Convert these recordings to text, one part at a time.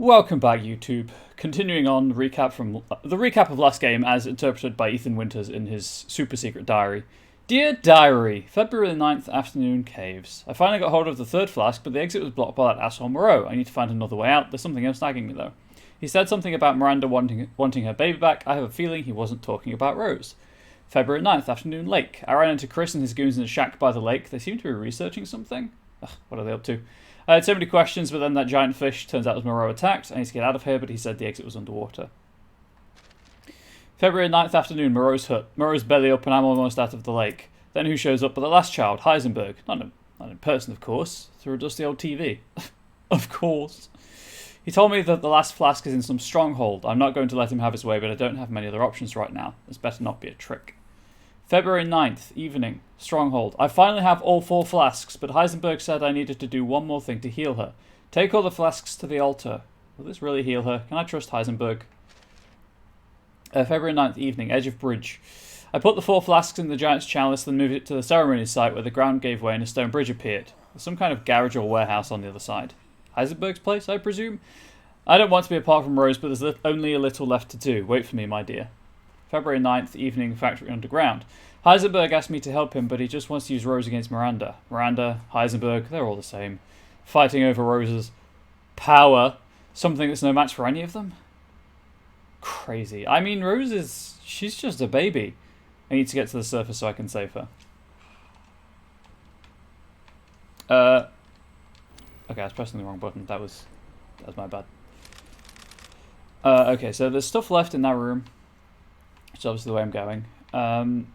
Welcome back, YouTube. Continuing on the recap of last game as interpreted by Ethan Winters in his super secret diary. Dear Diary, February 9th, afternoon, caves. I finally got hold of the third flask, but the exit was blocked by that asshole Moreau. I need to find another way out. There's something else nagging me, though. He said something about Miranda wanting her baby back. I have a feeling he wasn't talking about Rose. February 9th, afternoon, lake. I ran into Chris and his goons in a shack by the lake. They seem to be researching something. Ugh, what are they up to? I had so many questions, but then that giant fish turns out was Moreau attacked. I need to get out of here, but he said the exit was underwater. February 9th, afternoon, Moreau's hut. Moreau's belly up and I'm almost out of the lake. Then who shows up but the last child, Heisenberg. Not in person, of course. Through a dusty old TV. Of course. He told me that the last flask is in some stronghold. I'm not going to let him have his way, but I don't have many other options right now. This better not be a trick. February 9th, evening, stronghold. I finally have all 4 flasks, but Heisenberg said I needed to do one more thing to heal her. Take all the flasks to the altar. Will this really heal her? Can I trust Heisenberg? February 9th, evening, edge of bridge. I put the 4 flasks in the giant's chalice, then moved it to the ceremony site where the ground gave way and a stone bridge appeared. There's some kind of garage or warehouse on the other side. Heisenberg's place, I presume? I don't want to be apart from Rose, but there's only a little left to do. Wait for me, my dear. February 9th, evening, factory underground. Heisenberg asked me to help him, but he just wants to use Rose against Miranda. Miranda, Heisenberg, they're all the same. Fighting over Rose's power. Something that's no match for any of them? Crazy. I mean, Rose she's just a baby. I need to get to the surface so I can save her. Okay, I was pressing the wrong button. That was my bad. Okay, so there's stuff left in that room. Which is obviously the way I'm going.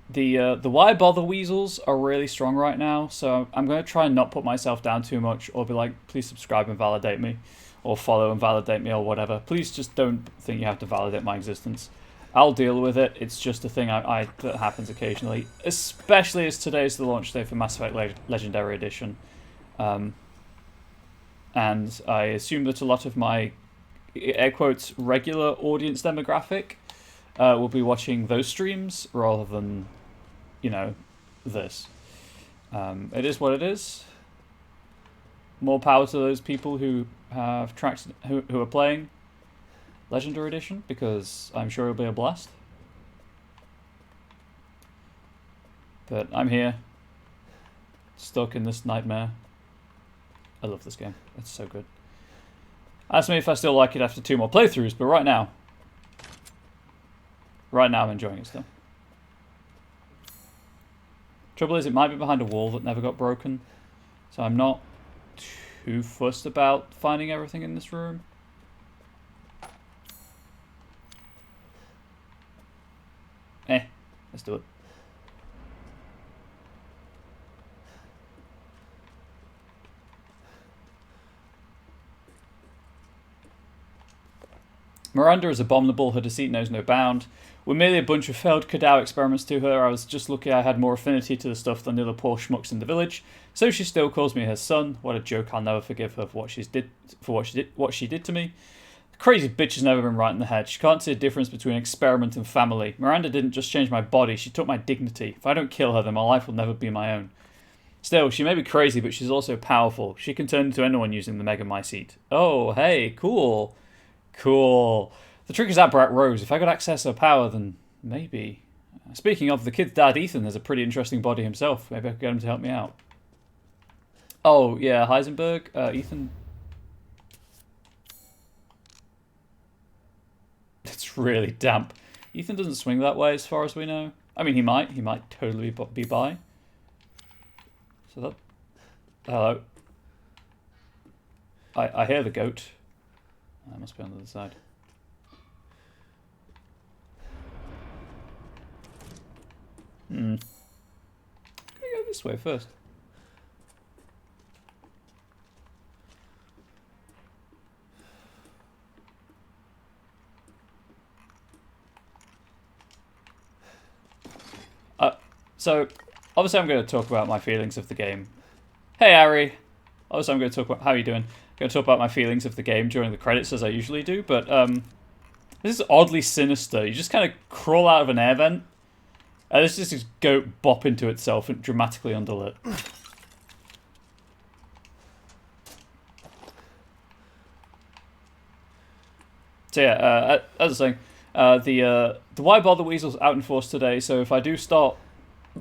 The why bother weasels are really strong right now, so I'm going to try and not put myself down too much, or be like, please subscribe and validate me, or follow and validate me, or whatever. Please just don't think you have to validate my existence. I'll deal with it. It's just a thing that happens occasionally, especially as today's the launch day for Mass Effect Legendary Edition. And I assume that a lot of my, air quotes, regular audience demographic will be watching those streams rather than, this. It is what it is. More power to those people who have tracks who are playing Legendary Edition, because I'm sure it'll be a blast. But I'm here, stuck in this nightmare. I love this game. It's so good. Ask me if I still like it after 2 more playthroughs, but right now I'm enjoying it still. Trouble is, it might be behind a wall that never got broken, so I'm not too fussed about finding everything in this room. Let's do it. Miranda is abominable, her deceit knows no bound. We're merely a bunch of failed Kadao experiments to her. I was just lucky I had more affinity to the stuff than the other poor schmucks in the village, so she still calls me her son. What a joke, I'll never forgive her for what she did to me. The crazy bitch has never been right in the head. She can't see a difference between experiment and family. Miranda didn't just change my body, she took my dignity. If I don't kill her, then my life will never be my own. Still, she may be crazy, but she's also powerful. She can turn into anyone using the Mega Mycete. Oh, hey, cool. Cool. The trick is that brat Rose. If I could access her power, then maybe. Speaking of, the kid's dad, Ethan, has a pretty interesting body himself. Maybe I could get him to help me out. Oh, yeah, Heisenberg, Ethan. It's really damp. Ethan doesn't swing that way as far as we know. I mean, he might. He might totally be by. So that... Hello. I hear the goat. I must be on the other side. I'm gonna go this way first. So, obviously I'm going to talk about my feelings of the game. Hey, Ari. Obviously I'm going to talk about... How are you doing? I'm going to talk about my feelings of the game during the credits, as I usually do, but this is oddly sinister. You just kind of crawl out of an air vent, and there's just this goat bop into itself and dramatically underlit. So yeah, as I was saying, the Why Bother Weasel's out in force today, so if I do start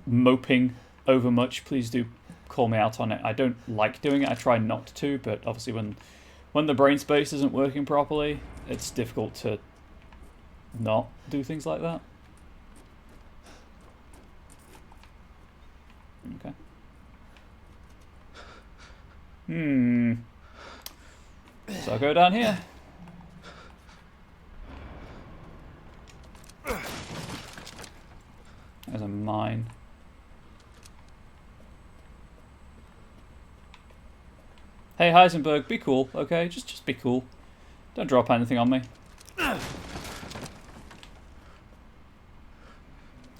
moping over much, please do call me out on it. I don't like doing it, I try not to, but obviously when the brain space isn't working properly, it's difficult to not do things like that. Okay. So I'll go down here. There's a mine. Hey Heisenberg, be cool, okay? Just be cool. Don't drop anything on me.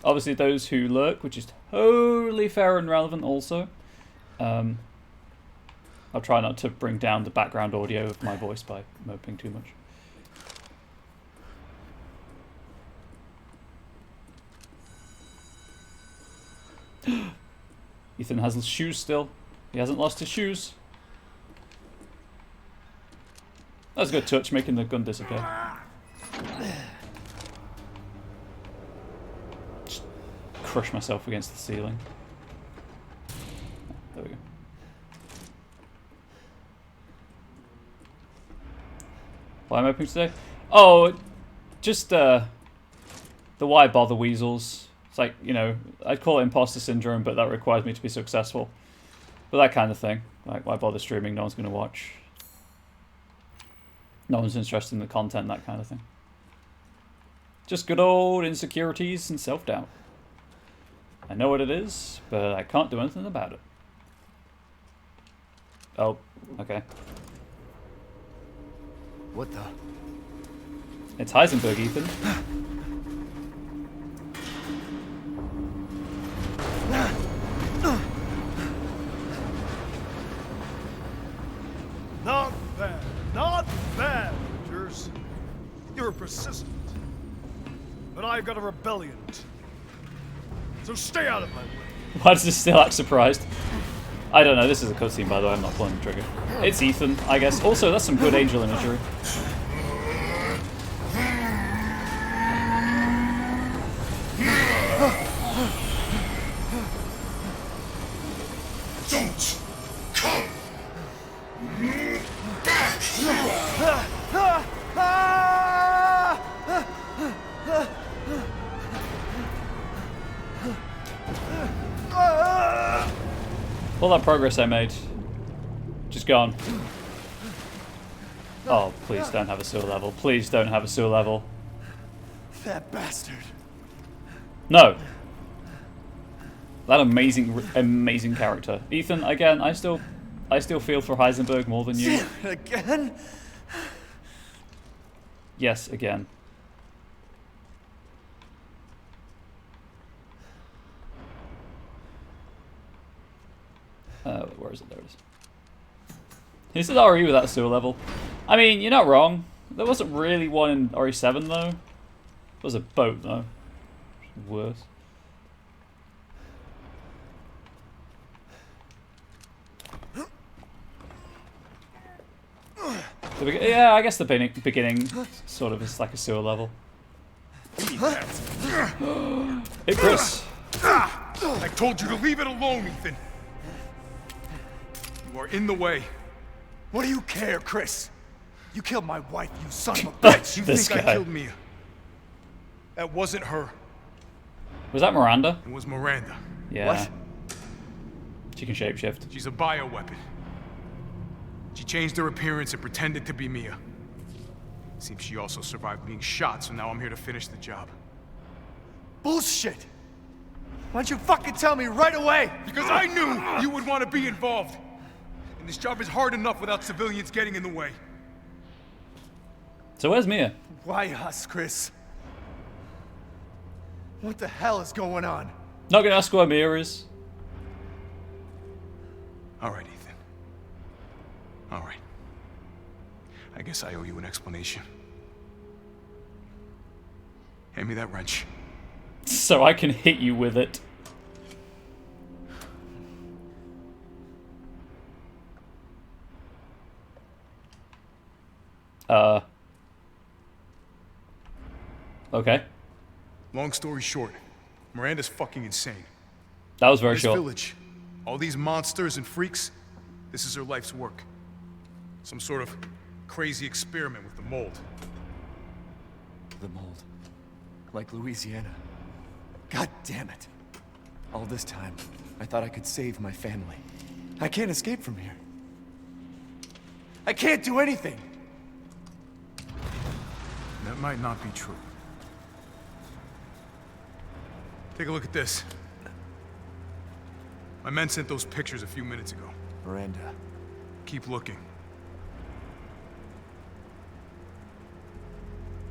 Obviously those who lurk, which is totally fair and relevant also. I'll try not to bring down the background audio of my voice by moping too much. Ethan has his shoes still. He hasn't lost his shoes. That was a good touch, making the gun disappear. Just crush myself against the ceiling. There we go. Why am I opening today? Oh, just the why bother weasels. It's like, you know, I'd call it imposter syndrome, but that requires me to be successful. But that kind of thing. Like, why bother streaming? No one's going to watch. No one's interested in the content, that kind of thing. Just good old insecurities and self-doubt. I know what it is, but I can't do anything about it. Oh, okay. What the? It's Heisenberg, Ethan. Not bad. Not bad, Rangers. You're persistent. But I've got a rebellion. So stay out of my way. Why does this still act surprised? I don't know, this is a cutscene by the way, I'm not pulling the trigger. It's Ethan, I guess. Also, that's some good angel imagery. Don't come back. All that progress I made, just gone. Oh, please don't have a sewer level. Please don't have a sewer level. That bastard. No. That amazing character. Ethan, again, I still feel for Heisenberg more than you. Again? Yes, again. Where is it? There it is. This is RE with that sewer level. I mean, you're not wrong. There wasn't really one in RE7 though. There was a boat though. Worse. Yeah, I guess the beginning sort of is like a sewer level. Hey, Chris. I told you to leave it alone, Ethan. You are in the way. What do you care, Chris? You killed my wife, you son of a bitch. You This think guy. I killed Mia? That wasn't her. Was that Miranda? It was Miranda. Yeah. What? She can shapeshift. She's a bioweapon. She changed her appearance and pretended to be Mia. Seems she also survived being shot, so now I'm here to finish the job. Bullshit! Why don't you fucking tell me right away? Because I knew you would want to be involved. And this job is hard enough without civilians getting in the way. So where's Mia? Why us, Chris? What the hell is going on? Not gonna ask where Mia is. All right, Ethan. All right. I guess I owe you an explanation. Hand me that wrench. So I can hit you with it. Okay. Long story short, Miranda's fucking insane. That was very This short. village, all these monsters and freaks, this is her life's work. Some sort of crazy experiment with the mold. The mold. Like Louisiana. God damn it. All this time, I thought I could save my family. I can't escape from here. I can't do anything! That might not be true. Take a look at this. My men sent those pictures a few minutes ago. Miranda. Keep looking.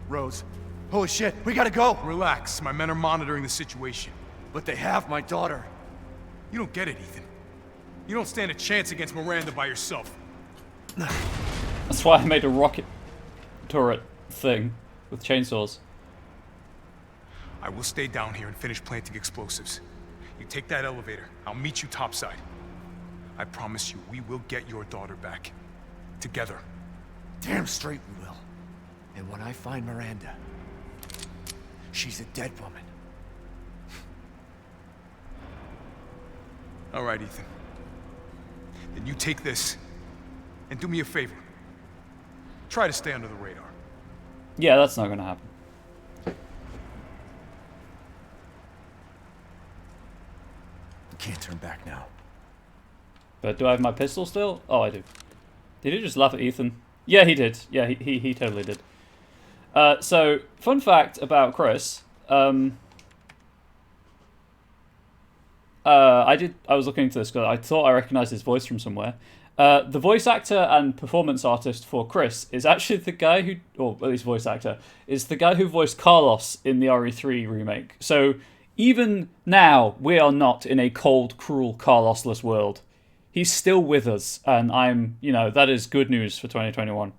Rose. Holy shit, we gotta go! Relax, my men are monitoring the situation. But they have my daughter. You don't get it, Ethan. You don't stand a chance against Miranda by yourself. That's why I made a rocket turret thing with chainsaws. I will stay down here and finish planting explosives. You take that elevator, I'll meet you topside. I promise you, we will get your daughter back. Together. Damn straight we will. And when I find Miranda, she's a dead woman. All right, Ethan. Then you take this, and do me a favor. Try to stay under the radar. Yeah, that's not gonna happen. Can't turn back now. But do I have my pistol still? Oh, I do. Did he just laugh at Ethan? Yeah, he did. Yeah, he totally did. So, fun fact about Chris. I was looking into this because I thought I recognized his voice from somewhere. The voice actor and performance artist for Chris is actually the guy who, or at least voice actor, is the guy who voiced Carlos in the RE3 remake. So even now, we are not in a cold, cruel, Carlosless world. He's still with us, and that is good news for 2021.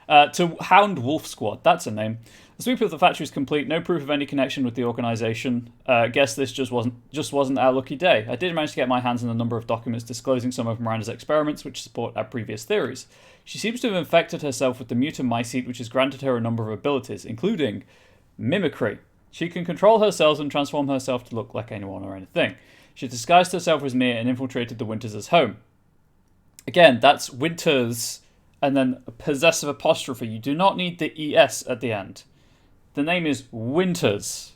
To Hound Wolf Squad, that's a name. The sweep of the factory is complete. No proof of any connection with the organization. Guess this just wasn't our lucky day. I did manage to get my hands on a number of documents disclosing some of Miranda's experiments, which support our previous theories. She seems to have infected herself with the mutamycete, which has granted her a number of abilities, including mimicry. She can control her cells and transform herself to look like anyone or anything. She disguised herself as Mia and infiltrated the Winters' home. Again, that's Winters and then a possessive apostrophe. You do not need the ES at the end. The name is Winters.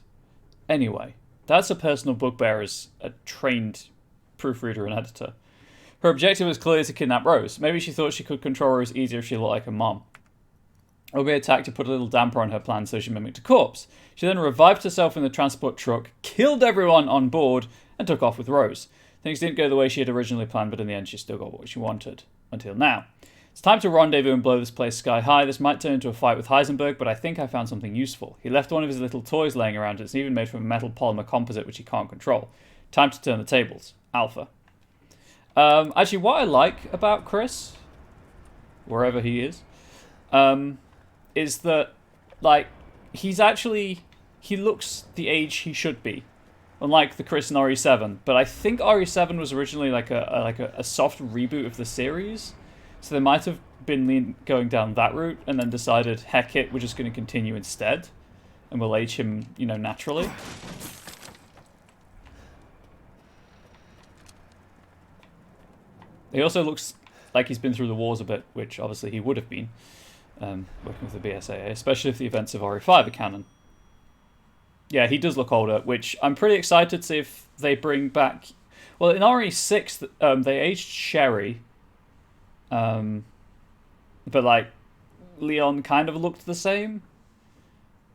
Anyway, that's a personal bugbear as a trained proofreader and editor. Her objective was clearly to kidnap Rose. Maybe she thought she could control Rose easier if she looked like her mom. Obi attacked to put a little damper on her plan so she mimicked a corpse. She then revived herself in the transport truck, killed everyone on board, and took off with Rose. Things didn't go the way she had originally planned, but in the end she still got what she wanted. Until now. It's time to rendezvous and blow this place sky high. This might turn into a fight with Heisenberg, but I think I found something useful. He left one of his little toys laying around. It's even made from a metal polymer composite, which he can't control. Time to turn the tables. Alpha. Actually, what I like about Chris, wherever he is that, like, he looks the age he should be. Unlike the Chris in RE7. But I think RE7 was originally like a soft reboot of the series. So they might have been going down that route and then decided, heck it, we're just going to continue instead. And we'll age him, naturally. He also looks like he's been through the wars a bit, which obviously he would have been, working with the BSAA, especially if the events of RE5 are canon. Yeah, he does look older, which I'm pretty excited to see if they bring back... Well, in RE6, they aged Sherry... but like Leon kind of looked the same.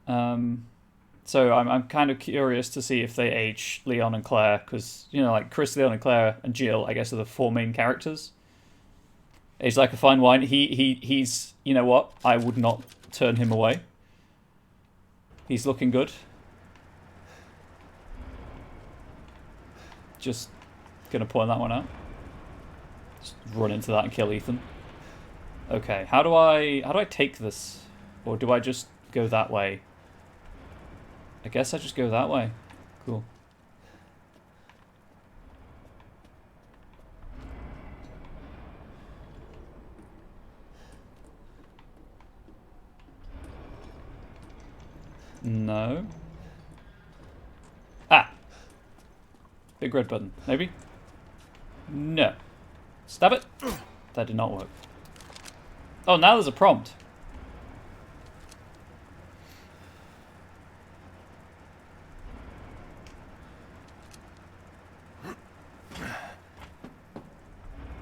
So I'm kind of curious to see if they age Leon and Claire, because like Chris, Leon, and Claire and Jill, I guess, are the four main characters. He's like a fine wine. He's you know what? I would not turn him away. He's looking good. Just gonna point that one out. Just run into that and kill Ethan. Okay, how do I take this? Or do I just go that way? I guess I just go that way. Cool. No. Ah! Big red button. Maybe? No. Stab it? That did not work. Oh, now there's a prompt.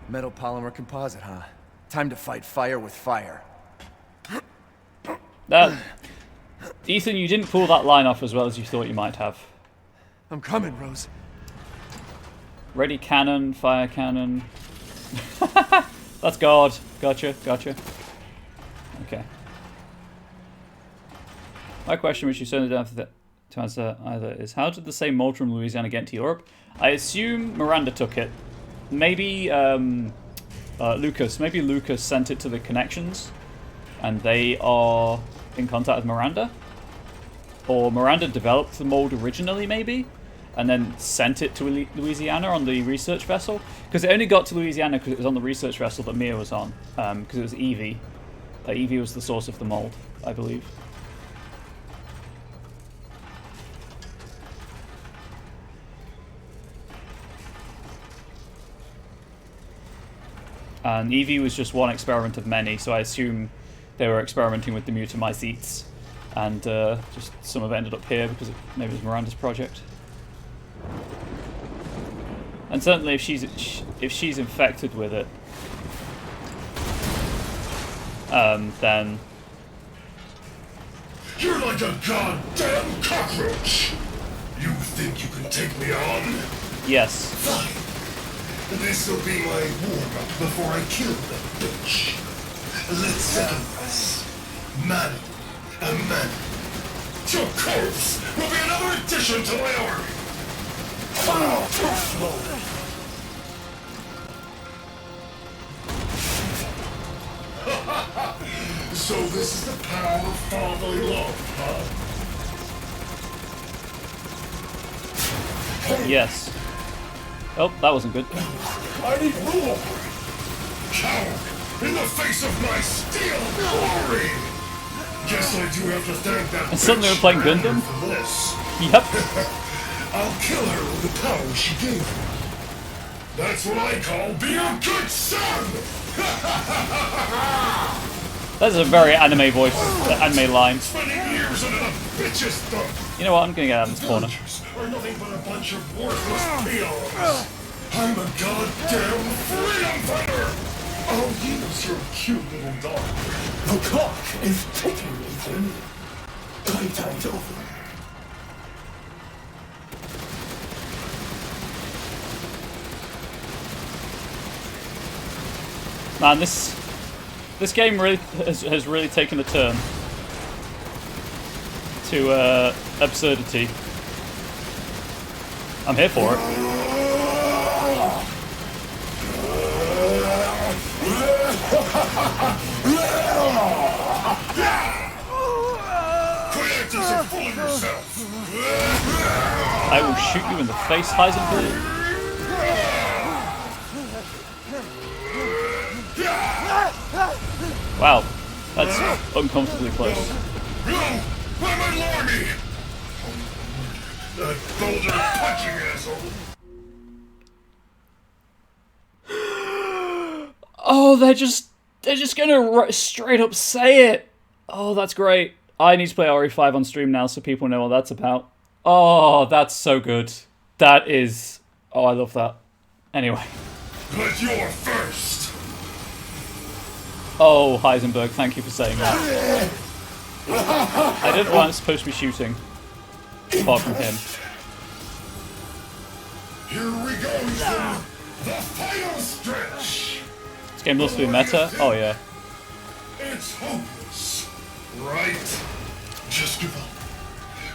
Metal polymer composite, huh? Time to fight fire with fire. Ethan, you didn't pull that line off as well as you thought you might have. I'm coming, Rose. Ready cannon, fire cannon. That's God. Gotcha, gotcha. Okay. My question, which you certainly don't have to answer either, is how did the same mold from Louisiana get into Europe? I assume Miranda took it. Maybe Lucas. Maybe Lucas sent it to the connections, and they are in contact with Miranda. Or Miranda developed the mold originally, maybe, and then sent it to Louisiana on the research vessel. Because it only got to Louisiana because it was on the research vessel that Mia was on, because it was Evie. Evie was the source of the mold, I believe. And Evie was just one experiment of many, so I assume they were experimenting with the mutamycetes, and just some of it ended up here because maybe it was Miranda's project. And certainly, if she's infected with it, then you're like a goddamn cockroach. You think you can take me on? Yes. Fine. This'll be my warm-up before I kill that bitch. Let's sacrifice man a man. Your corpse will be another addition to my army. Too slow. So this is the power of fatherly love, huh? Yes. Oh, that wasn't good. I need more! Coward! In the face of my steel glory! Guess I do have to thank that And suddenly we're playing Gundam? for this. Yep. I'll kill her with the power she gave me. That's what I call being a good son! That's a very anime voice, anime line. Spending years under the bitch's thumb! You know what? I'm gonna get out of this corner. Are nothing but a bunch of worthless peons. I'm a goddamn freedom fighter! I'll use your cute little dog. The clock is ticking, Ethan. Playtime's over. Man, this game really has really taken a turn to absurdity. I'm here for it. Quit acting so full of yourself! I will shoot you in the face, Heisenberg. Wow, that's uncomfortably close. No! I'm an army! That boulder punching asshole! Oh, they're just gonna straight up say it. Oh, that's great. I need to play RE5 on stream now so people know what that's about. Oh, that's so good. That is... Oh, I love that. Anyway. But you're first! Oh, Heisenberg, thank you for saying that. I don't know why I'm supposed to be shooting. Apart from him. Here we go, Ethan! The final stretch! This game looks to be meta. Oh, yeah. It's hopeless, right? Just give up.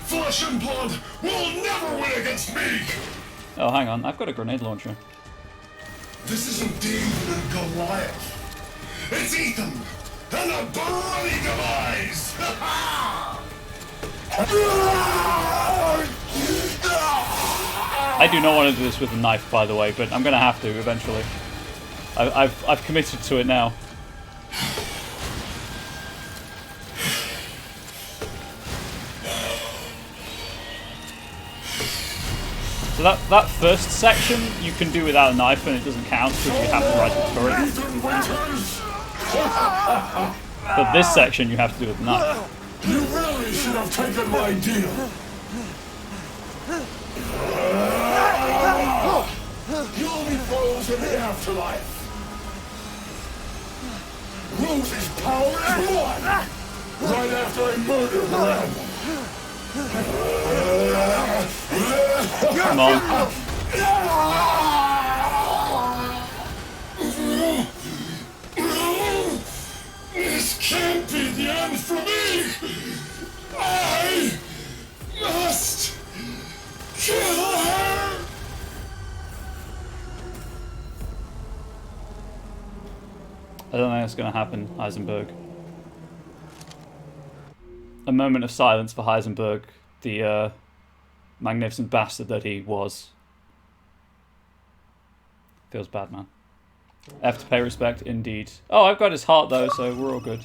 Flesh and blood will never win against me! Oh, hang on. I've got a grenade launcher. This isn't David and Goliath. It's Ethan and a bloody demise! I do not want to do this with a knife, by the way, but I'm going to have to eventually. I've committed to it now. So that first section you can do without a knife and it doesn't count because you have to ride the turret. But this section you have to do with a knife. You really should have taken my deal. You'll be frozen in the afterlife. Rose's power is one. Right after I murder Miranda. Come on. This can't be the end for me! I must kill her! I don't think that's going to happen, Heisenberg. A moment of silence for Heisenberg, the magnificent bastard that he was. Feels bad, man. Have to pay respect, indeed. Oh, I've got his heart, though, so we're all good.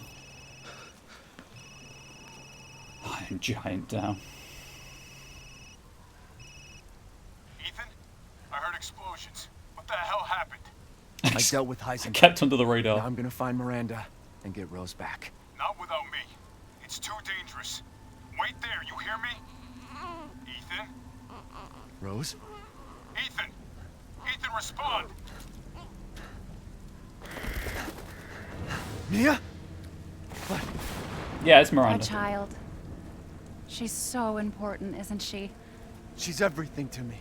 Iron Giant down. Ethan, I heard explosions. What the hell happened? I dealt with Heisenberg. Kept under the radar. Now I'm gonna find Miranda and get Rose back. Not without me. It's too dangerous. Wait there, you hear me? Ethan? Rose? Ethan! Ethan, respond! Mia? Yeah, it's My Miranda. child. She's so important, isn't she? She's everything to me.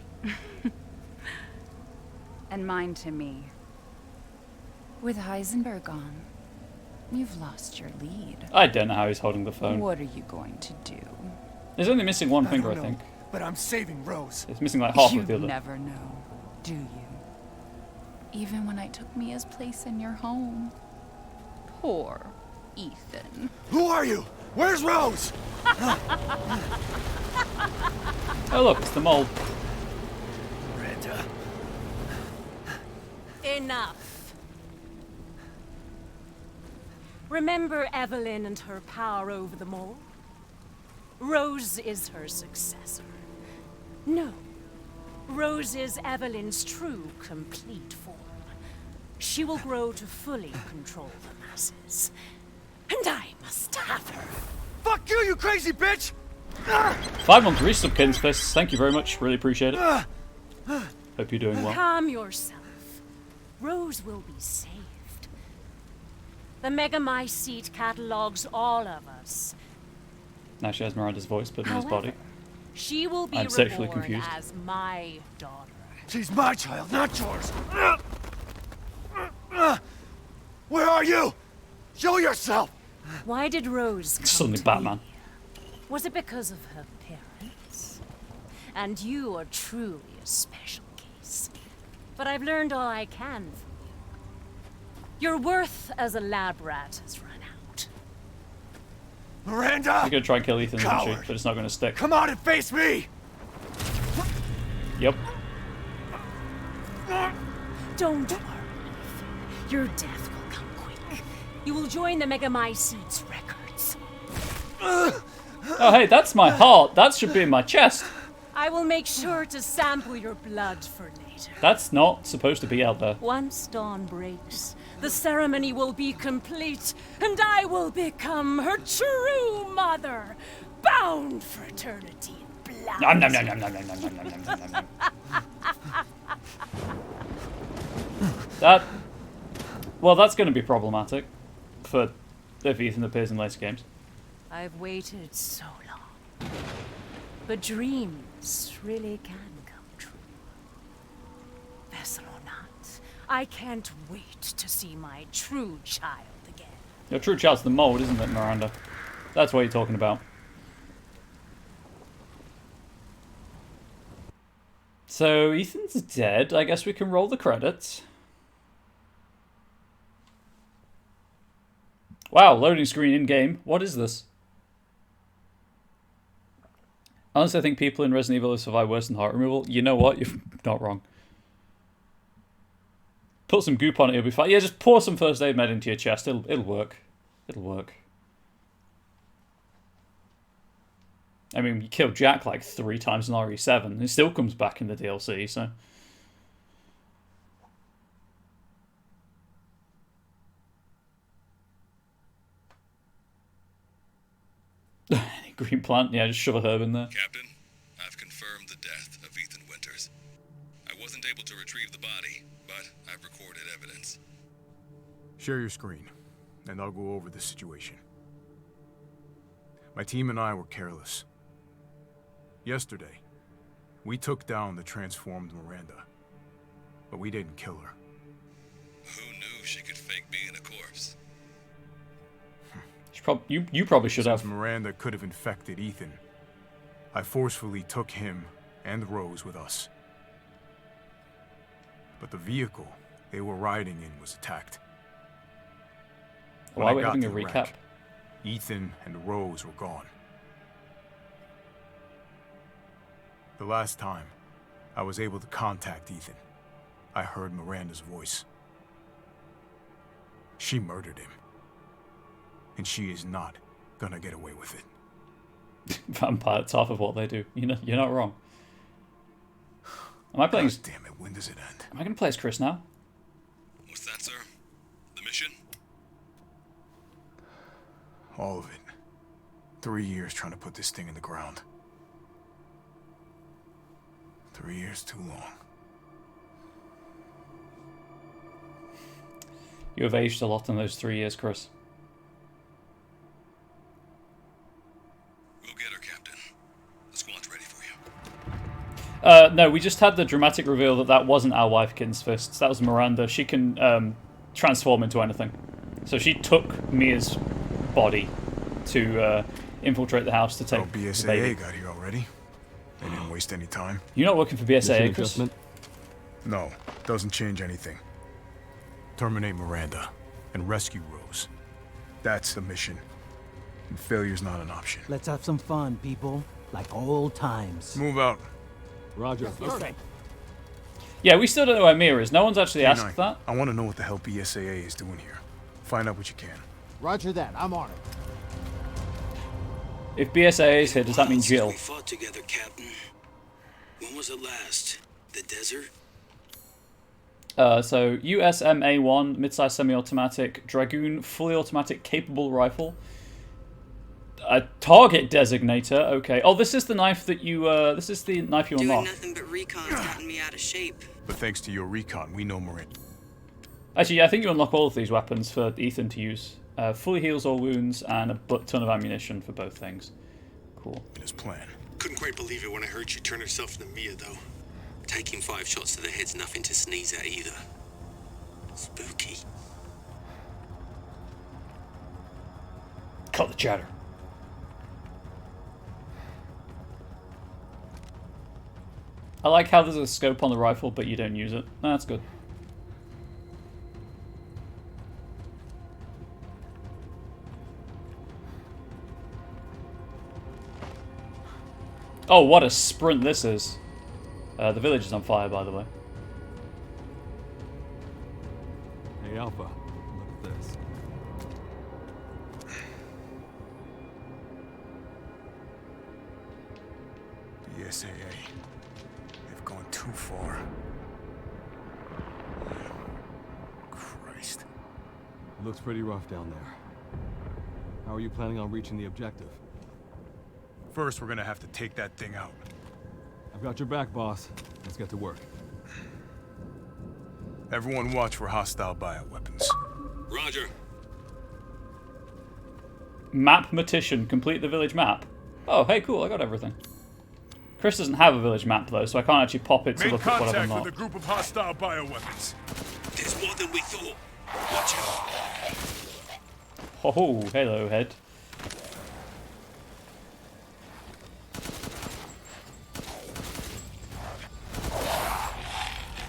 And mine to me. With Heisenberg gone, you've lost your lead. I don't know how he's holding the phone. What are you going to do? He's only missing one finger, don't I know, think. But I'm saving Rose. It's missing like half you of the other. never know, do you? Even when I took Mia's place in your home. Poor Ethan. Who are you? Where's Rose? Oh look, it's the mold. Miranda. Enough. Remember Evelyn and her power over them all? Rose is her successor. No. Rose is Evelyn's true, complete form. She will grow to fully control the masses. And I must have her. Fuck you, you crazy bitch! 5 months resub, Kittens Fists. Thank you very much. Really appreciate it. Hope you're doing well. Calm yourself. Rose will be saved. The Megamycete catalogs all of us. Now she has Miranda's voice, but in his body. She will be I'm sexually reborn confused. as my daughter. She's my child, not yours. Where are you? Show yourself! Why did Rose come Suddenly to Batman. me? Was it because of her parents? And you are truly a special case. But I've learned all I can from you. Your worth as a lab rat has run out. Miranda! She's gonna try and kill Ethan, isn't she? Coward. But it's not gonna stick. Come out and face me! Yep. Don't worry, Ethan. Your death will come quick. You will join the Megamycete's records. Oh hey, that's my heart. That should be in my chest. I will make sure to sample your blood for later. That's not supposed to be out there. Once dawn breaks, the ceremony will be complete, and I will become her true mother, bound for eternity in blood. Nom, nom, nom, nom, nom, nom, nom, nom, nom, nom, nom, nom. Well, that's going to be problematic for if Ethan appears in later games. I've waited so long. But dreams really can come true. Vessel or not, I can't wait to see my true child again. Your true child's the mold, isn't it, Miranda? That's what you're talking about. So, Ethan's dead. I guess we can roll the credits. Wow, loading screen in-game. What is this? Honestly, I think people in Resident Evil have survived worse than heart removal. You know what? You're not wrong. Put some goop on it, it'll be fine. Yeah, just pour some first aid med into your chest. It'll work. It'll work. I mean, you killed Jack like 3 times in RE7. He still comes back in the DLC, so... Green plant? Yeah, just shove a herb in there. Captain, I've confirmed the death of Ethan Winters. I wasn't able to retrieve the body, but I've recorded evidence. Share your screen, and I'll go over the situation. My team and I were careless. Yesterday, we took down the transformed Miranda, but we didn't kill her. Who knew she could fake being a corpse? You probably should Since have. Miranda could have infected Ethan, I forcefully took him and Rose with us. But the vehicle they were riding in was attacked. Why are we When I got having a to the recap? wreck, Ethan and Rose were gone. The last time I was able to contact Ethan, I heard Miranda's voice. She murdered him. And she is not gonna get away with it. Vampire, it's half of what they do. You know, you're not wrong. Am I playing? God damn it, when does it end? Am I going to play as Chris now? What's that, sir? The mission? All of it. 3 years trying to put this thing in the ground. 3 years too long. You have aged a lot in those 3 years, Chris. We'll get her, Captain. The squad's ready for you. No, we just had the dramatic reveal that that wasn't our wife, Kitten's Fists. That was Miranda. She can transform into anything. So she took Mia's body to infiltrate the house to take Oh, the BSAA baby. got here already. They didn't waste any time. You're not working for BSAA, Chris? No, doesn't change anything. Terminate Miranda and rescue Rose. That's the mission. And failure's not an option. Let's have some fun, people. Like old times. Move out. Roger. Yeah, we still don't know where Mia is. No one's actually K9, asked that. I want to know what the hell BSAA is doing here. Find out what you can. Roger that. I'm on it. If BSAA is here, does that mean Jill? We fought together, Captain. When was it last? The desert? So USMA-1 mid-size semi-automatic Dragoon fully automatic capable rifle. A target designator. Okay. Oh, this is the knife that you. This is the knife you Doing unlock. nothing but recon's gotten me out of shape. But thanks to your recon, we know Miranda. Actually, I think you unlock all of these weapons for Ethan to use. Fully heals all wounds and a ton of ammunition for both things. Cool. His plan. Couldn't quite believe it when I heard she turned herself into Mia, though. Taking 5 shots to the head's nothing to sneeze at either. Spooky. Cut the chatter. I like how there's a scope on the rifle, but you don't use it. That's good. Oh, what a sprint this is. The village is on fire, by the way. Hey, Alpha, look at this. BSAA. They've gone too far. Christ. Looks pretty rough down there. How are you planning on reaching the objective? First, we're gonna have to take that thing out. I've got your back, boss. Let's get to work. Everyone watch for hostile bioweapons. Roger. Map-matician. Complete the village map. Oh, hey, cool. I got everything. Chris doesn't have a village map, though, so I can't actually pop it to Make look at what I've contact unlocked. with a group of hostile bioweapons. There's more than we thought. Watch out. Oh, hello, head.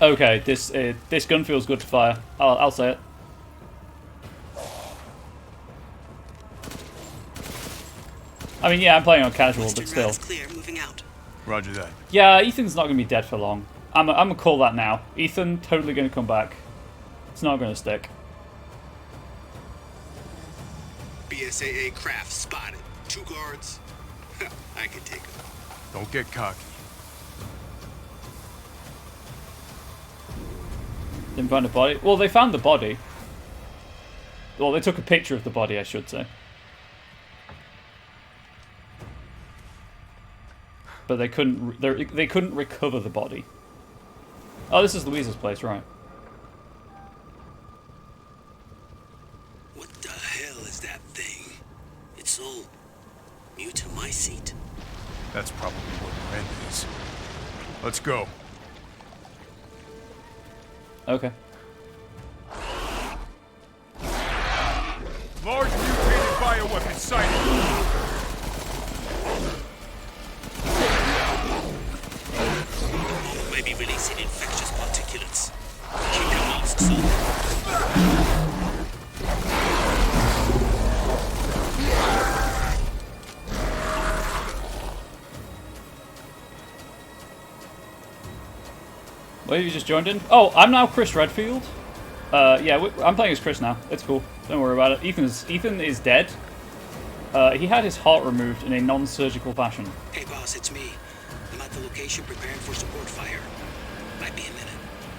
Okay, this gun feels good to fire. I'll say it. I mean, yeah, I'm playing on casual, but still. Clear, moving out. Roger that. Yeah, Ethan's not going to be dead for long. I'm gonna call that now. Ethan totally going to come back. It's not going to stick. BSAA craft spotted. 2 guards. I can take him. Don't get cocky. Didn't find a body. Well, they found the body. Well, they took a picture of the body, I should say. But they couldn't. They couldn't recover the body. Oh, this is Louise's place, right? What the hell is that thing? It's all mutamycete. That's probably what Miranda is. Let's go. Okay. Large mutated bioweapon sighted. Maybe releasing infectious particulates. Keep your masks on. Wait, you just joined in? Oh, I'm now Chris Redfield. Yeah, I'm playing as Chris now. It's cool. Don't worry about it. Ethan is dead. He had his heart removed in a non-surgical fashion. Hey boss, it's me. I'm at the location preparing for support fire. Might be a minute.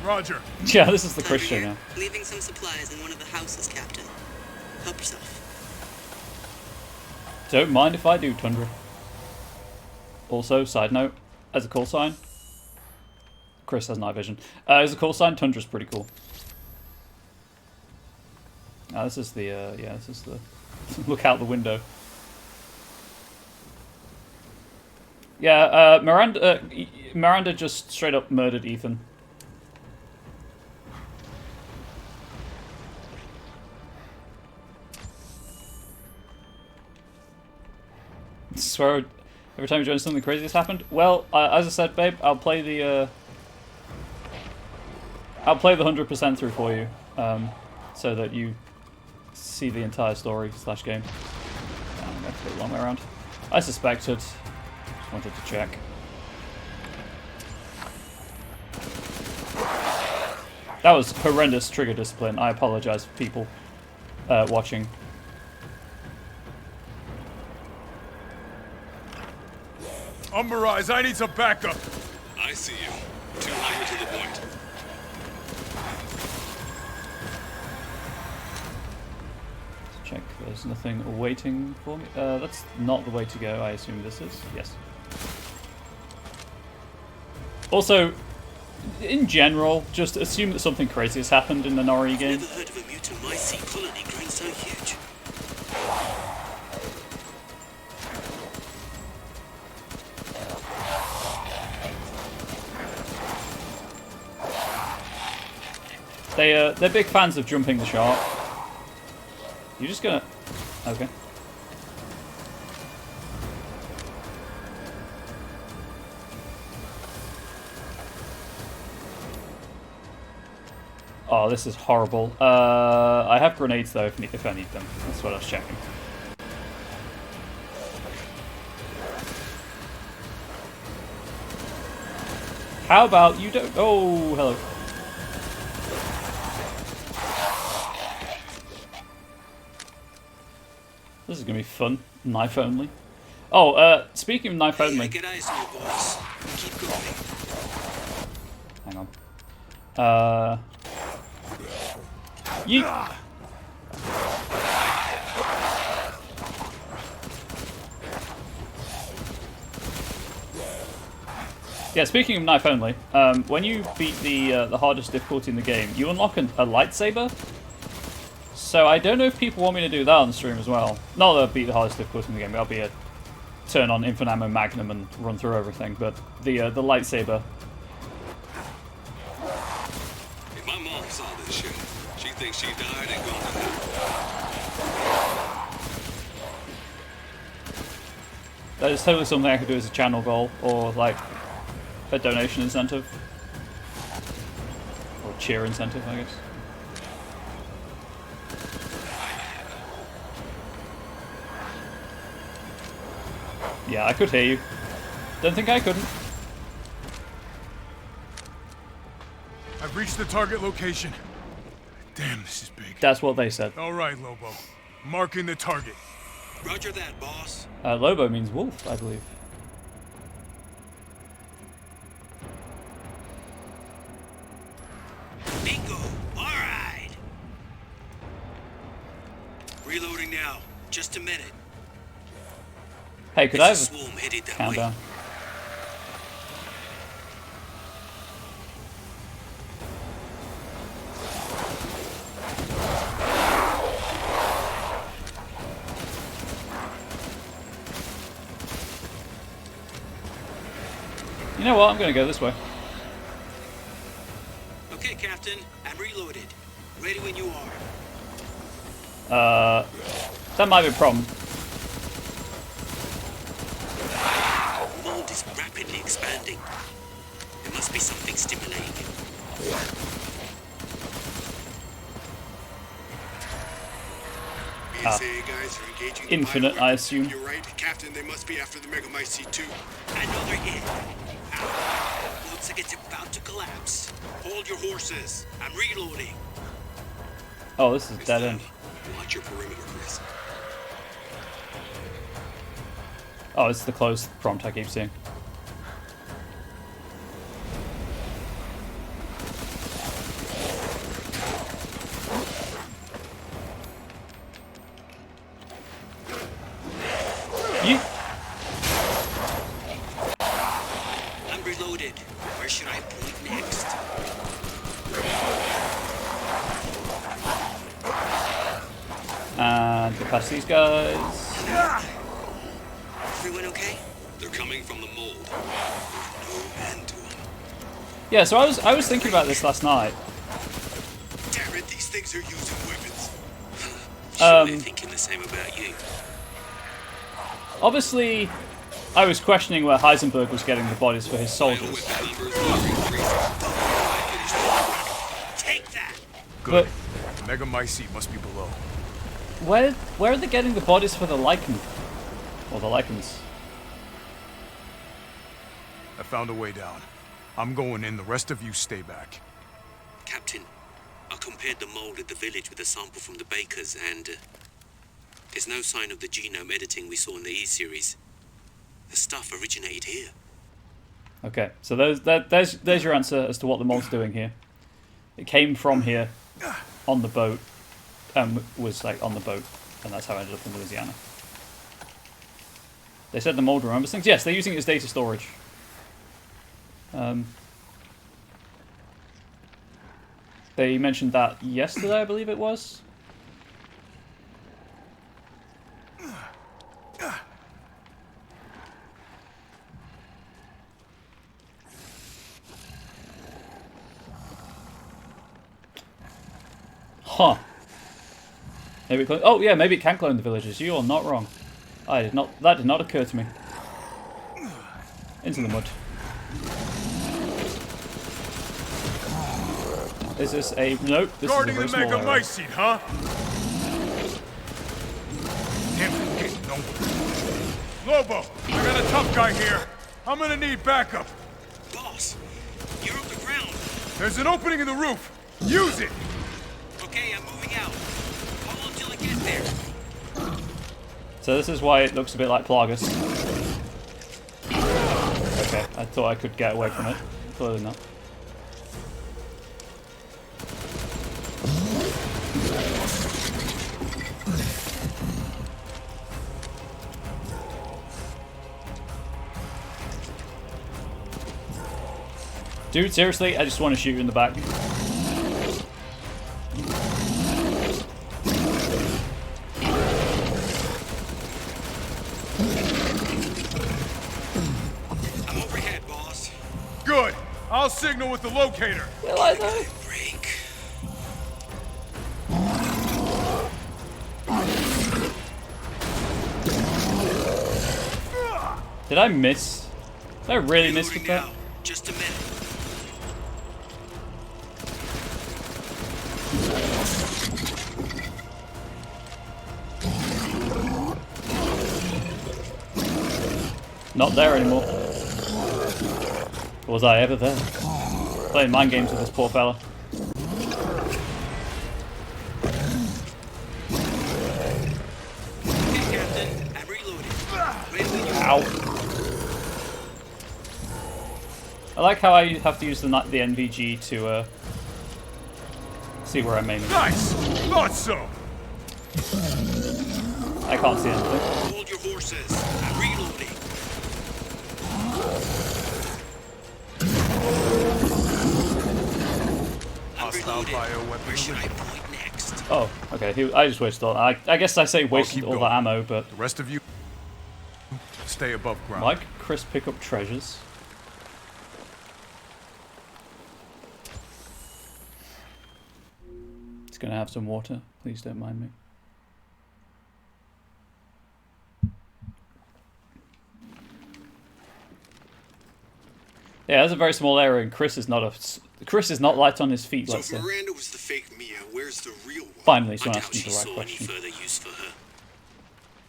Roger. Yeah, this is the Chris show here. now. Leaving some supplies in one of the houses, Captain. Help yourself. Don't mind if I do, Tundra. Also, side note, as a call sign, Chris has night vision. As a call sign, Tundra's pretty cool. This is the, yeah, this is the, look out the window. Yeah, Miranda just straight up murdered Ethan. I swear, every time you join something crazy has happened. Well, as I said, babe, I'll play the 100% through for you, so that you see the entire story / game. That's a bit long way around. I suspected. Just wanted to check. That was horrendous trigger discipline. I apologize for people watching. Mirage, I need some backup. I see you. 200 to the point. Check there's nothing waiting for me. That's not the way to go, I assume this is. Yes. Also, in general, just assume that something crazy has happened in the Nori game. Never heard of a mutamycete colony growing so huge. They're big fans of jumping the shark. You're just gonna... Okay. Oh, this is horrible. I have grenades though if I need them. That's what I was checking. How about you don't... Oh, hello. This is gonna be fun. Knife only. Oh, speaking of knife only. Get eyes on your boss. Keep going. Hang on. Yeet. Yeah, speaking of knife only, when you beat the hardest difficulty in the game, you unlock a lightsaber. So I don't know if people want me to do that on the stream as well. Not that I'll beat the hardest difficulty in the game, that'll be a turn on Infinite Ammo Magnum and run through everything, but the lightsaber. If my mom saw this shit, she thinks she died and gone to hell. That is totally something I could do as a channel goal, or like a donation incentive. Or cheer incentive, I guess. Yeah, I could hear you. Don't think I couldn't. I've reached the target location. Damn, this is big. That's what they said. All right, Lobo. Marking the target. Roger that, boss. Lobo means wolf, I believe. Bingo! Alright! Reloading now. Just a minute. Hey, could I have There's a swarm headed that countdown? way. You know what? I'm gonna go this way. Okay, Captain. I'm reloaded. Ready when you are. That might be a problem. The mold is rapidly expanding. There must be something stimulating it. BSAA guys are engaging the Infinite, bioweapons. I assume. You're right, Captain. They must be after the Megamycete too. Another hit. Ow. Looks like it's about to collapse. Hold your horses. I'm reloading. Oh, this is dead end. Watch your perimeter, Chris. Oh, it's the close prompt I keep seeing. You. I'm reloaded. Where should I point next? And get past these guys. Everyone okay? They're coming from the mold. No end to them. Yeah, so I was thinking about this last night. Damn it, these things are using weapons. Sure, they're thinking the same about you. Obviously, I was questioning where Heisenberg was getting the bodies for his soldiers. Take that! Good. The Megamycete must be below. Where are they getting the bodies for the Lycan? Or the Lycans? I found a way down. I'm going in, the rest of you stay back. Captain, I compared the mold at the village with a sample from the bakers, and there's no sign of the genome editing we saw in the E-series. The stuff originated here. Okay, so there's your answer as to what the mold's doing here. It came from here, on the boat, was like on the boat, and that's how it ended up in Louisiana. They said the mold remembers things. Yes, they're using it as data storage. They mentioned that yesterday, I believe it was. Huh. Maybe it oh yeah, maybe it can clone the villagers. You are not wrong. That did not occur to me. Into the mud. Is this a nope? This Guarding is the a very small area. Megamycete, huh? Damn, we're getting nowhere. Lobo, I got a tough guy here. I'm gonna need backup. Boss, you're underground. There's an opening in the roof. Use it. Okay, I'm moving out. Hold until I get there. So this is why it looks a bit like Plagus. Okay, I thought I could get away from it. Clearly not. Dude, seriously, I just want to shoot you in the back. I'm overhead, boss. Good. I'll signal with the locator. Will I though? Break. Did I miss? Did I really miss with that? Now. Just a minute. Not there anymore. Was I ever there? Playing mind games with this poor fella. Okay, Captain. Ow. I like how I have to use the NVG to see where I'm aiming. Nice! Thought so! I can't see anything. Hold your horses. I'm reloading. Hostile bioweapon. Where should I point next? Oh, okay. I just wasted all that. I guess I say wasted all that ammo, but... The rest of you, stay above ground. Mike, Chris pick up treasures. It's gonna have some water. Please don't mind me. Yeah, that's a very small area, and Chris is not light on his feet. So Let's if say. Miranda was the fake Mia, where's the real one? Finally, I someone doubt asked me she the right saw question. any further use for her.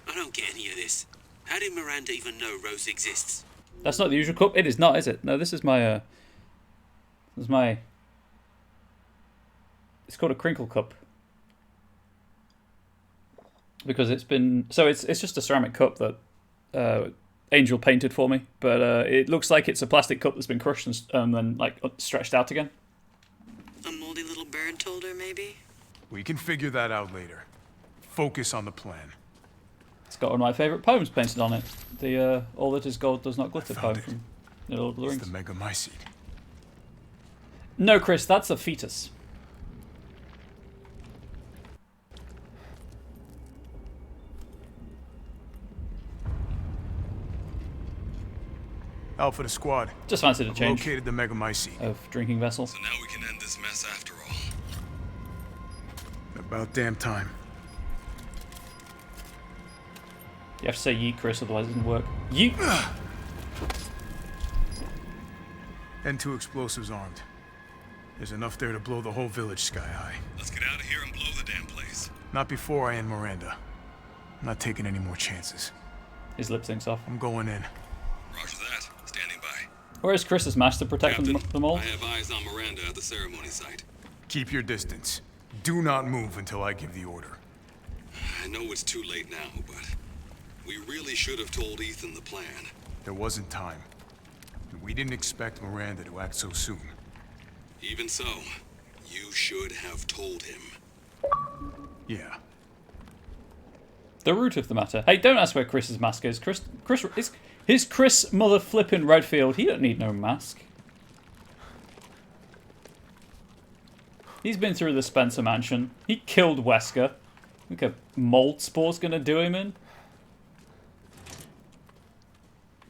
I don't get any of this. How did Miranda even know Rose exists? That's not the usual cup. It is not, is it? No, this is my. This is my. It's called a crinkle cup. Because it's been it's just a ceramic cup that Angel painted for me, but it looks like it's a plastic cup that's been crushed and then like stretched out again. A moldy little bird told her, maybe? We can figure that out later. Focus on the plan. It's got one of my favourite poems painted on it. The "All that is gold does not glitter" poem from The Lord of the Rings. It's the Megamycete. No, Chris, that's a fetus. Alpha to squad. Just fancied a change. Located the Megamycete. Of drinking vessels. So now we can end this mess after all. About damn time. You have to say yeet, Chris, otherwise it doesn't work. Yeet! N2 explosives armed. There's enough there to blow the whole village sky high. Let's get out of here and blow the damn place. Not before I end Miranda. I'm not taking any more chances. His lip syncs off. I'm going in. Roger that. Standing by. Where is Chris's master protecting them all? I have eyes on Miranda at the ceremony site. Keep your distance. Do not move until I give the order. I know it's too late now, but we really should have told Ethan the plan. There wasn't time. We didn't expect Miranda to act so soon. Even so, you should have told him. Yeah. The root of the matter. Hey, don't ask where Chris's mask is. Chris is Chris mother flipping Redfield. He don't need no mask. He's been through the Spencer Mansion. He killed Wesker. Think a mold spore's gonna do him in.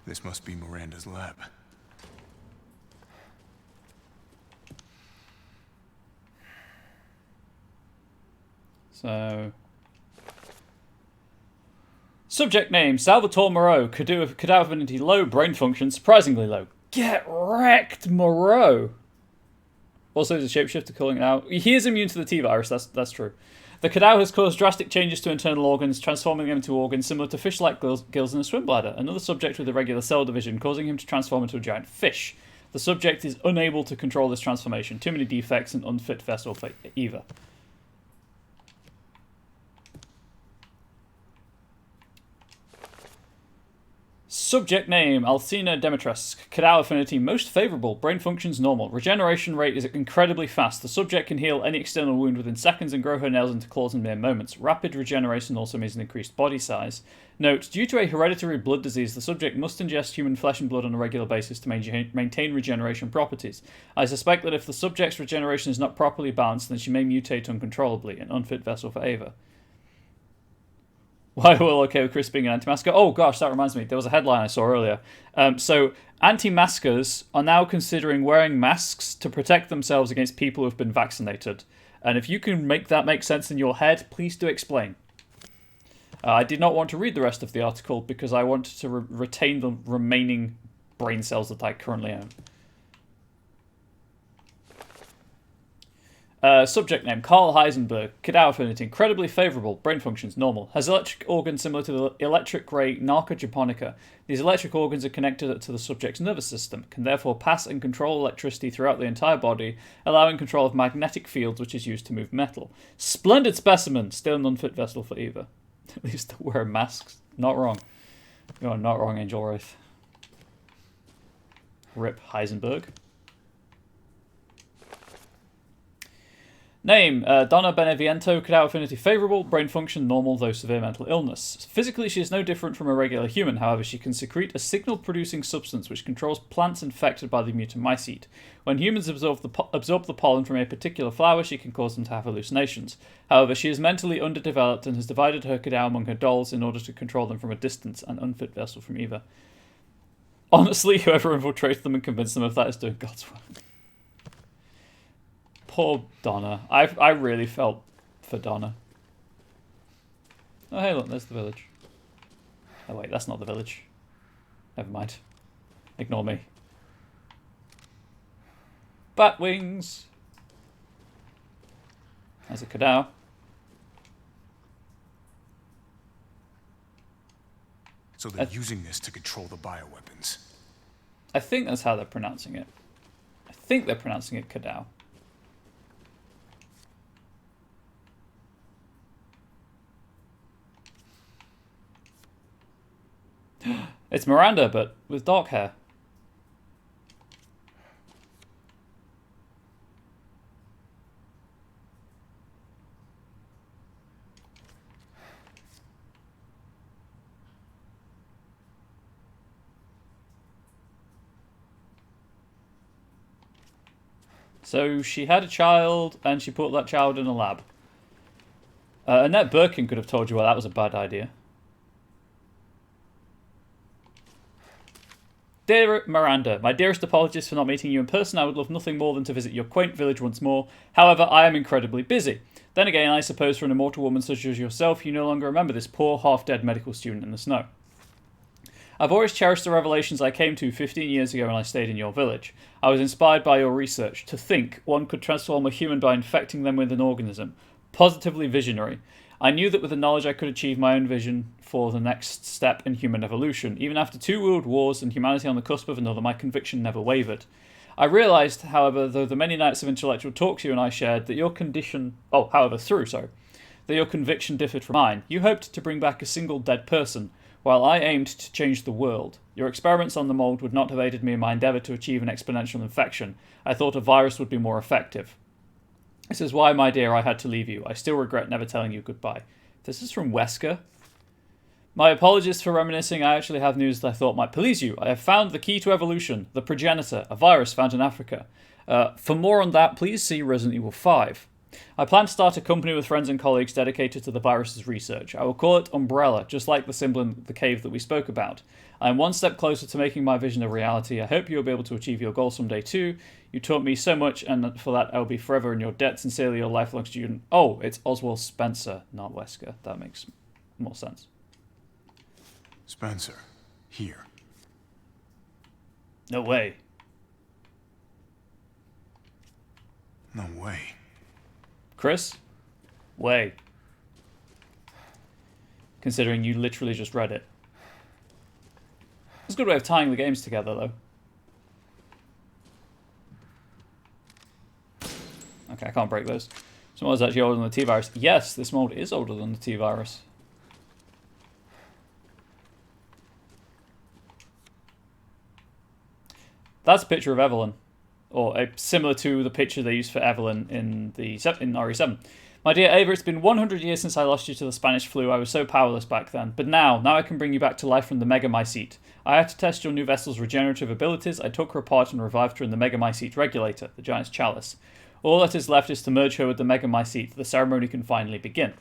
This must be Miranda's lab. So... Subject name, Salvatore Moreau. Cadaverity low, brain function surprisingly low. Get wrecked, Moreau. Also, he's a shapeshifter calling it out. He is immune to the T-virus, that's true. The Cadou has caused drastic changes to internal organs, transforming them into organs similar to fish-like gills in a swim bladder. Another subject with irregular cell division, causing him to transform into a giant fish. The subject is unable to control this transformation. Too many defects and unfit vessel for either. Subject name, Alcina Demetresque. Cadou affinity, most favourable. Brain functions normal. Regeneration rate is incredibly fast. The subject can heal any external wound within seconds and grow her nails into claws in mere moments. Rapid regeneration also means an increased body size. Note, due to a hereditary blood disease, the subject must ingest human flesh and blood on a regular basis to maintain regeneration properties. I suspect that if the subject's regeneration is not properly balanced, then she may mutate uncontrollably, an unfit vessel for Ava. Why are we all okay with Chris being an anti-masker? Oh gosh, that reminds me. There was a headline I saw earlier. So anti-maskers are now considering wearing masks to protect themselves against people who have been vaccinated. And if you can make that make sense in your head, please do explain. I did not want to read the rest of the article because I wanted to retain the remaining brain cells that I currently own. Subject name, Carl Heisenberg. Cadou affinity, incredibly favourable. Brain functions, normal. Has electric organs similar to the electric ray Narca japonica. These electric organs are connected to the subject's nervous system, can therefore pass and control electricity throughout the entire body, allowing control of magnetic fields which is used to move metal. Splendid specimen, still an unfit vessel for Eva. At least wear masks, not wrong. You are not wrong, Angel Wraith. Rip Heisenberg. Name, Donna Beneviento, Cadao affinity favourable, brain function normal though severe mental illness. Physically she is no different from a regular human, however she can secrete a signal-producing substance which controls plants infected by the mutamycete. When humans absorb the pollen from a particular flower, she can cause them to have hallucinations. However, she is mentally underdeveloped and has divided her Cadao among her dolls in order to control them from a distance, an unfit vessel from either. Honestly, whoever infiltrates them and convinces them of that is doing God's work. Poor Donna. I really felt for Donna. Oh, hey, look, there's the village. Oh, wait, that's not the village. Never mind. Ignore me. Bat wings! There's a Cadao. So they're using this to control the bioweapons. I think that's how they're pronouncing it. I think they're pronouncing it Cadao. It's Miranda, but with dark hair. So she had a child, and she put that child in a lab. Annette Birkin could have told you why that was a bad idea. Dear Miranda, my dearest apologies for not meeting you in person. I would love nothing more than to visit your quaint village once more. However, I am incredibly busy. Then again, I suppose for an immortal woman such as yourself, you no longer remember this poor, half-dead medical student in the snow. I've always cherished the revelations I came to 15 years ago when I stayed in your village. I was inspired by your research. To think one could transform a human by infecting them with an organism. Positively visionary. I knew that with the knowledge I could achieve my own vision for the next step in human evolution. Even after 2 world wars and humanity on the cusp of another, my conviction never wavered. I realised, however, though the many nights of intellectual talks you and I shared, that your conviction differed from mine. You hoped to bring back a single dead person, while I aimed to change the world. Your experiments on the mould would not have aided me in my endeavour to achieve an exponential infection. I thought a virus would be more effective. This is why, my dear, I had to leave you. I still regret never telling you goodbye. This is from Wesker. My apologies for reminiscing. I actually have news that I thought might please you. I have found the key to evolution, the progenitor, a virus found in Africa. For more on that, please see Resident Evil 5. I plan to start a company with friends and colleagues dedicated to the virus's research. I will call it Umbrella, just like the symbol in the cave that we spoke about. I am one step closer to making my vision a reality. I hope you will be able to achieve your goal someday too. You taught me so much, and for that I will be forever in your debt. Sincerely, your lifelong student. Oh, it's Oswald Spencer, not Wesker. That makes more sense. Spencer, here. No way. No way. Chris? Way. Considering you literally just read it. It's a good way of tying the games together, though. Okay, I can't break those. This mold is actually older than the T-Virus. Yes, this mold is older than the T-Virus. That's a picture of Evelyn. Or similar to the picture they used for Evelyn in RE7. My dear Ava, it's been 100 years since I lost you to the Spanish flu. I was so powerless back then. But now I can bring you back to life from the Megamycete. I had to test your new vessel's regenerative abilities. I took her apart and revived her in the Megamycete regulator, the Giant's Chalice. All that is left is to merge her with the Megamycete. The ceremony can finally begin.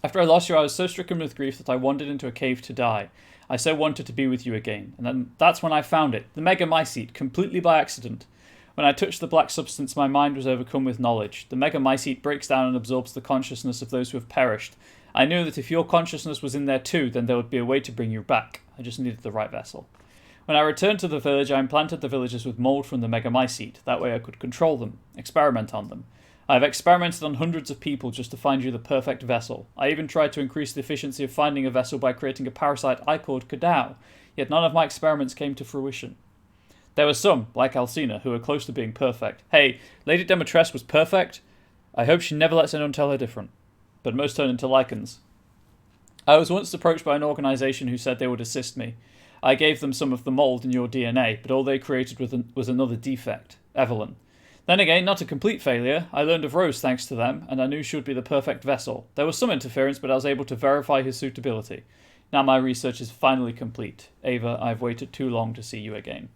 After I lost you, I was so stricken with grief that I wandered into a cave to die. I so wanted to be with you again. And then that's when I found it, the Megamycete, completely by accident. When I touched the black substance, my mind was overcome with knowledge. The Megamycete breaks down and absorbs the consciousness of those who have perished. I knew that if your consciousness was in there too, then there would be a way to bring you back. I just needed the right vessel. When I returned to the village, I implanted the villagers with mold from the Megamycete. That way I could control them, experiment on them. I have experimented on hundreds of people just to find you the perfect vessel. I even tried to increase the efficiency of finding a vessel by creating a parasite I called Cadao, yet none of my experiments came to fruition. There were some, like Alcina, who were close to being perfect. Hey, Lady Demetress was perfect. I hope she never lets anyone tell her different. But most turn into lichens. I was once approached by an organisation who said they would assist me. I gave them some of the mould in your DNA, but all they created was another defect, Evelyn. Then again, not a complete failure. I learned of Rose thanks to them, and I knew she would be the perfect vessel. There was some interference, but I was able to verify his suitability. Now my research is finally complete. Ava, I've waited too long to see you again.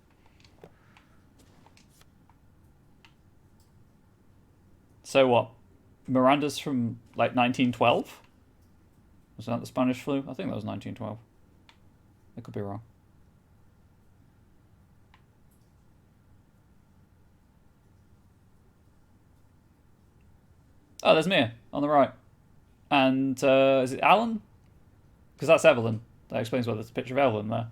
So what? Miranda's from, like, 1912? Was that the Spanish flu? I think that was 1912. I could be wrong. Oh, there's Mia on the right. And is it Alan? Because that's Evelyn. That explains why there's a picture of Evelyn there.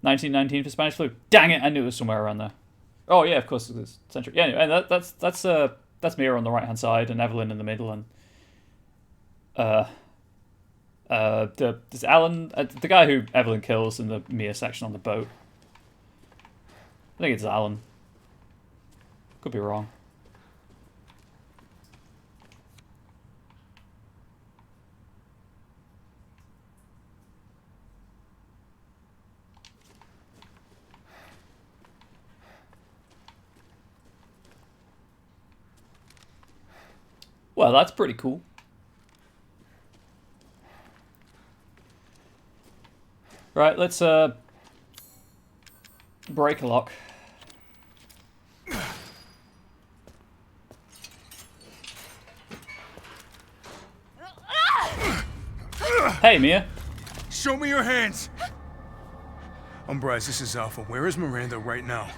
1919 for Spanish flu. Dang it! I knew it was somewhere around there. Oh yeah, of course it is. Century. Yeah, anyway, that's Mia on the right hand side and Evelyn in the middle, and there's Alan, the guy who Evelyn kills in the Mia section on the boat. I think it's Alan. Could be wrong. Well, that's pretty cool. Right, let's break a lock. Hey, Mia. Show me your hands! Umbrise, this is Alpha. Where is Miranda right now?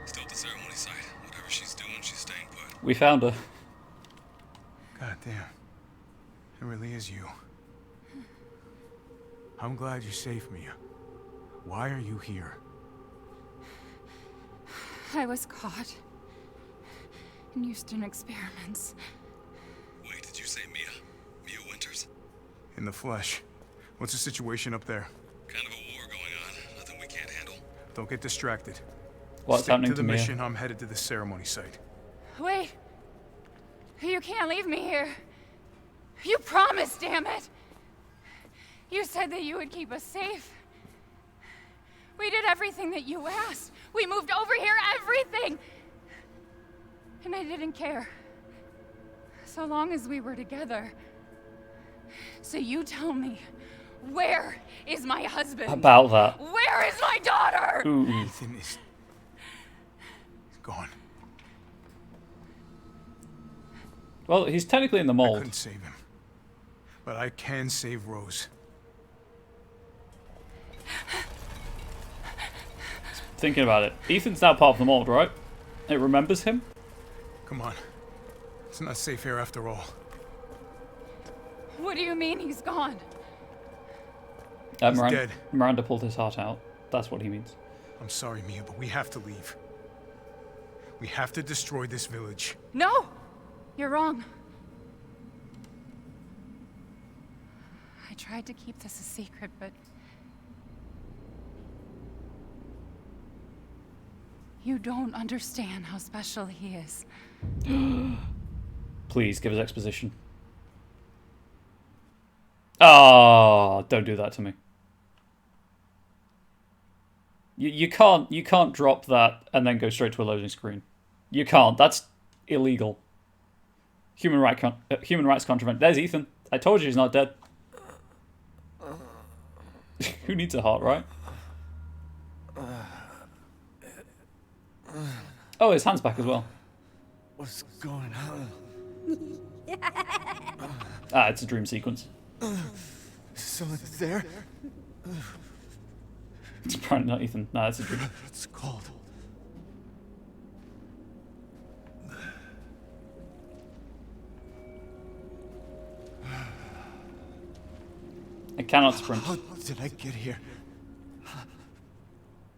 Still at the ceremony site. Whatever she's doing, she's staying put. We found her. God damn. It really is you. I'm glad you're safe, Mia. Why are you here? I was caught in Houston experiments. Wait, did you say Mia? Mia Winters? In the flesh. What's the situation up there? Kind of a war going on. Nothing we can't handle. Don't get distracted. What's Stick happening to the Mia? mission. I'm headed to the ceremony site. Wait! You can't leave me here. You promised, damn it! You said that you would keep us safe. We did everything that you asked. We moved over here, everything! And I didn't care. So long as we were together. So you tell me, where is my husband? About that. Where is my daughter? Ooh. Ethan is gone. Well, he's technically in the I mold. couldn't save him. But I can save Rose. Thinking about it. Ethan's now part of the mold, right? It remembers him? Come on. It's not safe here after all. What do you mean he's gone? He's dead. Miranda pulled his heart out. That's what he means. I'm sorry, Mia, but we have to leave. We have to destroy this village. No! You're wrong. I tried to keep this a secret, but... you don't understand how special he is. Please, give us exposition. Oh, don't do that to me. You can't drop that and then go straight to a loading screen. You can't. That's illegal. Human rights contravention. There's Ethan. I told you he's not dead. Who needs a heart, right? Oh, his hand's back as well. What's going on? Ah, it's a dream sequence. Someone there? It's probably not Ethan. No, it's a dream. It's cold. I cannot sprint. How did I get here?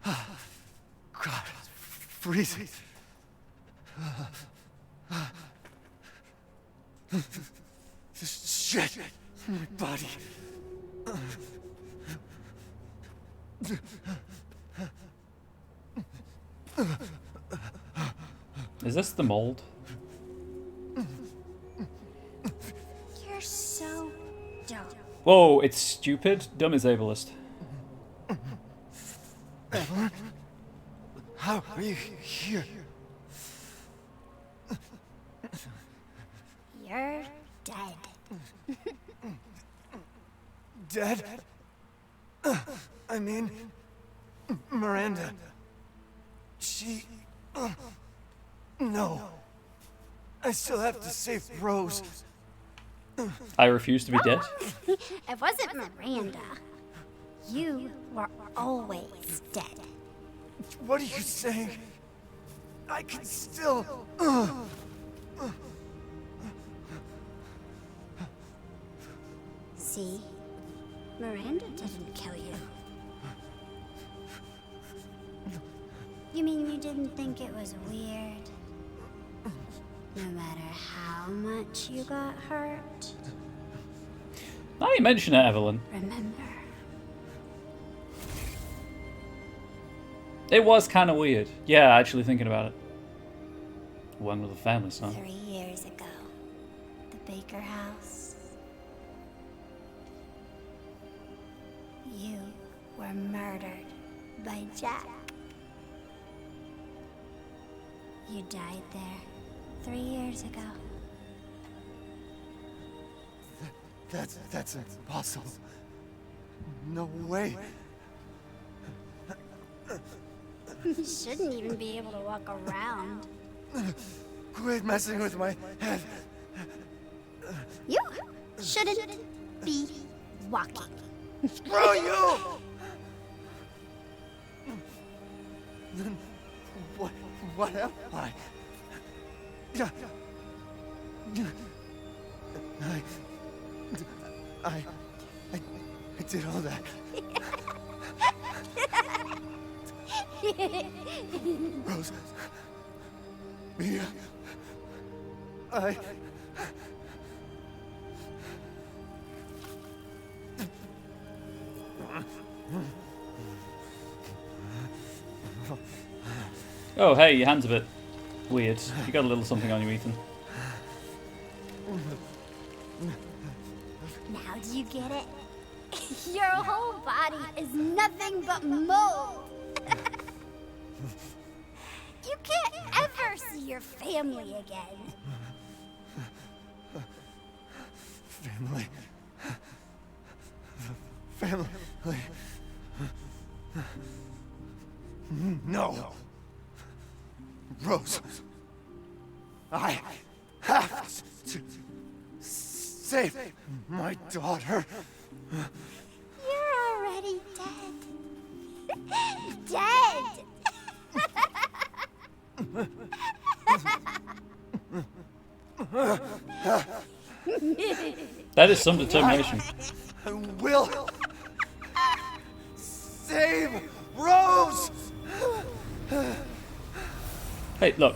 God, it's freezing. This shit in my body. Is this the mold? so dumb. Whoa, it's stupid. Dumb is ableist. Evelyn? How are you here? You're dead. Dead? I mean, Miranda. She... no. I still have to save Rose. I refuse to be dead. It wasn't Miranda. You were always dead. What are you saying? I can still... See? Miranda didn't kill you. You mean you didn't think it was weird? No matter how much you got hurt? Now you mention it, Evelyn. Remember. It was kind of weird. Yeah, actually thinking about it. One with a family, son. 3 years ago. The Baker house. You were murdered by Jack. You died there 3 years ago. That's impossible. No way. You shouldn't even be able to walk around. Quit messing with my head. You shouldn't be walking. Screw you! Then what am I? I did all that. Rose. Mia. Oh, hey, your hand's a bit weird. You got a little something on you, Ethan. Now do you get it? Your whole body is nothing but mold. You can't ever see your family again. Family. Family. No. Rose. I have to save my daughter. You're already dead. Dead. That is some determination. I will save Rose. Hey, look.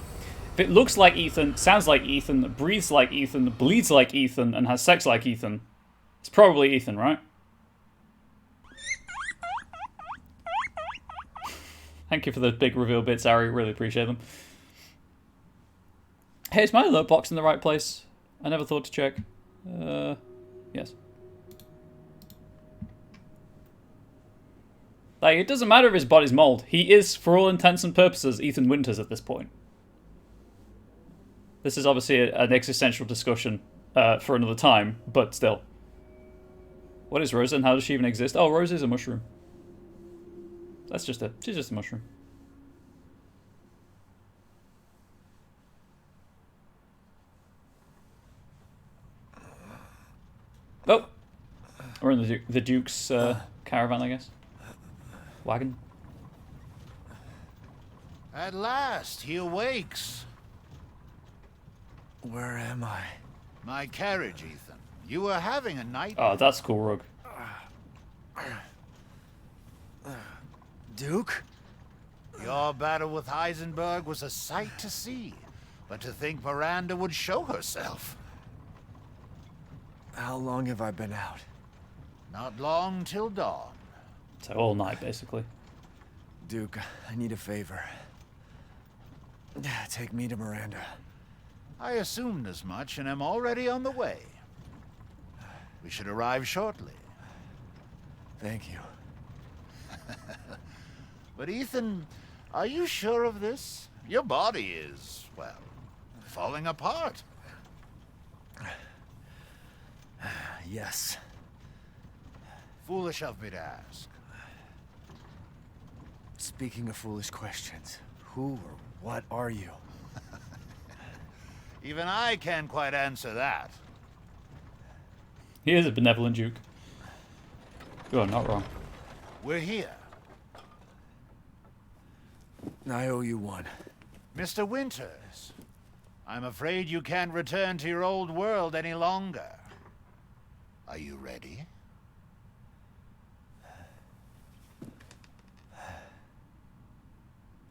If it looks like Ethan, sounds like Ethan, breathes like Ethan, bleeds like Ethan, and has sex like Ethan, it's probably Ethan, right? Thank you for the big reveal bits, Ari. Really appreciate them. Hey, is my alert box in the right place? I never thought to check. Yes. Like, it doesn't matter if his body's mold. He is, for all intents and purposes, Ethan Winters at this point. This is obviously an existential discussion for another time, but still. What is Rosa and how does she even exist? Oh, Rosa is a mushroom. That's just it. She's just a mushroom. Oh! We're in the Duke's caravan, I guess. Wagon. At last, he awakes. Where am I? My carriage, Ethan. You were having a night. Oh, that's cool, Rug. Duke? Your battle with Heisenberg was a sight to see. But to think Miranda would show herself. How long have I been out? Not long till dawn. So all night, basically. Duke, I need a favor. Take me to Miranda. I assumed as much and am already on the way. We should arrive shortly. Thank you. But Ethan, are you sure of this? Your body is, well, falling apart. Yes. Foolish of me to ask. Speaking of foolish questions, who or what are you? Even I can't quite answer that. He is a benevolent Duke. You're not wrong. We're here. I owe you one. Mr. Winters, I'm afraid you can't return to your old world any longer. Are you ready?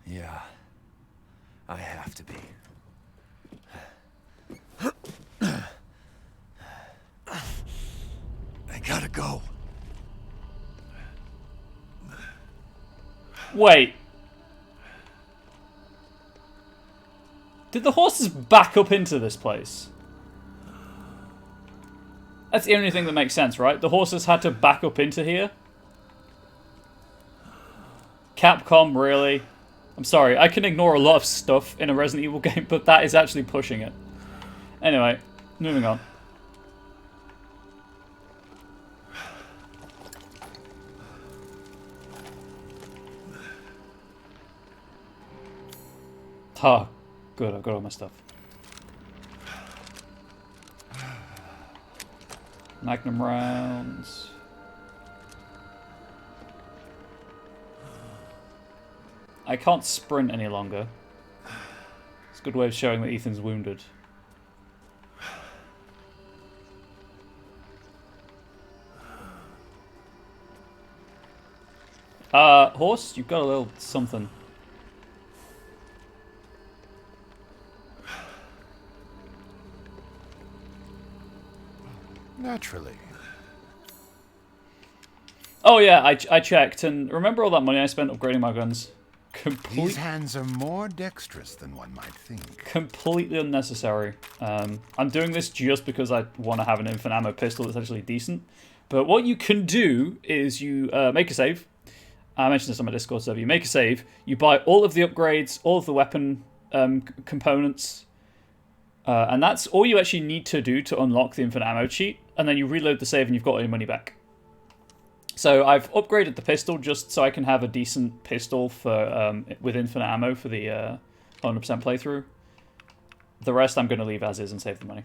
Yeah. I have to be. I gotta go. Wait. Did the horses back up into this place? That's the only thing that makes sense, right? The horses had to back up into here? Capcom, really? I'm sorry, I can ignore a lot of stuff in a Resident Evil game, but that is actually pushing it. Anyway, moving on. Oh, good, I've got all my stuff. Magnum rounds. I can't sprint any longer. It's a good way of showing that Ethan's wounded. Horse, you've got a little something. Naturally. Oh yeah, I checked, and remember all that money I spent upgrading my guns? These hands are more dexterous than one might think. Completely unnecessary. I'm doing this just because I want to have an infinite ammo pistol that's actually decent. But what you can do is you make a save. I mentioned this on my Discord server. You make a save, you buy all of the upgrades, all of the weapon components, and that's all you actually need to do to unlock the infinite ammo cheat, and then you reload the save and you've got all your money back. So I've upgraded the pistol just so I can have a decent pistol for with infinite ammo for the 100% playthrough. The rest I'm going to leave as is and save the money.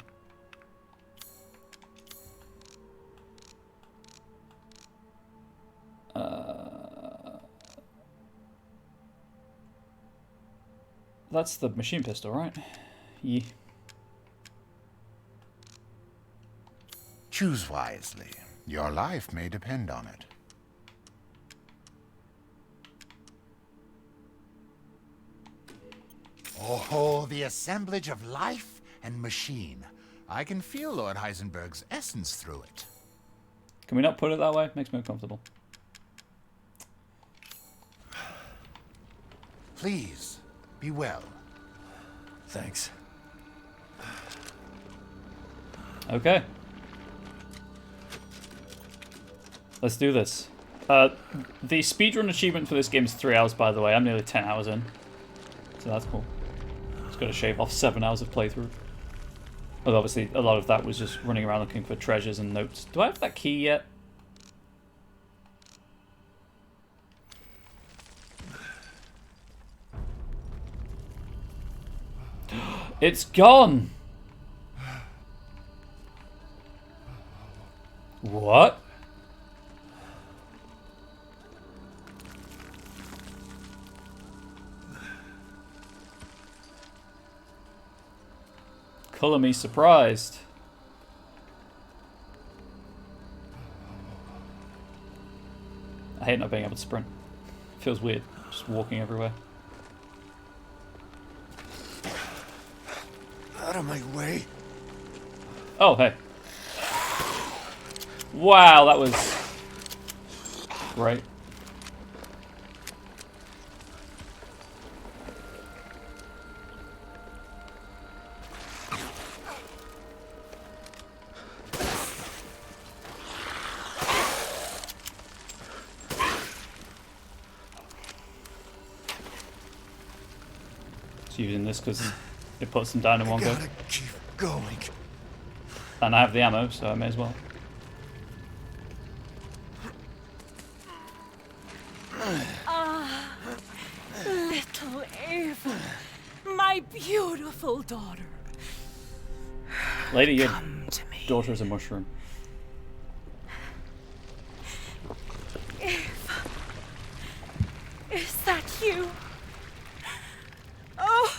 That's the machine pistol, right? Yeah. Choose wisely. Your life may depend on it. Oh, the assemblage of life and machine. I can feel Lord Heisenberg's essence through it. Can we not put it that way? Makes me uncomfortable. Please, be well. Thanks. Okay. Let's do this. The speedrun achievement for this game is 3 hours, by the way. I'm nearly 10 hours in. So that's cool. Just got to shave off 7 hours of playthrough. Although obviously a lot of that was just running around looking for treasures and notes. Do I have that key yet? It's gone! What? Color me surprised. I hate not being able to sprint. Feels weird, just walking everywhere. Out of my way. Oh, hey. Wow, that was great. using this because it puts them down in one go. Gotta keep going. And I have the ammo, so I may as well. Ah, little Ava, my beautiful daughter. Lady, your daughter's a mushroom. Ava, is that you? Oh,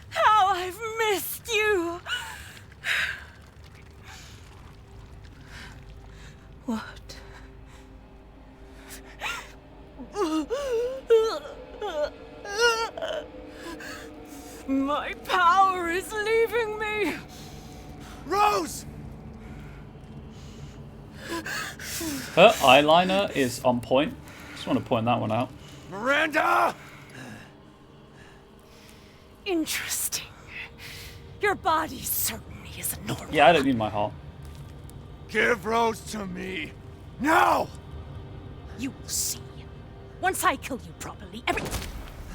how I've missed you. What? My power is leaving me. Rose! Her eyeliner is on point. Just want to point that one out. Miranda! Interesting. Your body certainly isn't normal. Yeah, I don't need my heart. Give Rose to me. Now! You will see. Once I kill you properly, everything.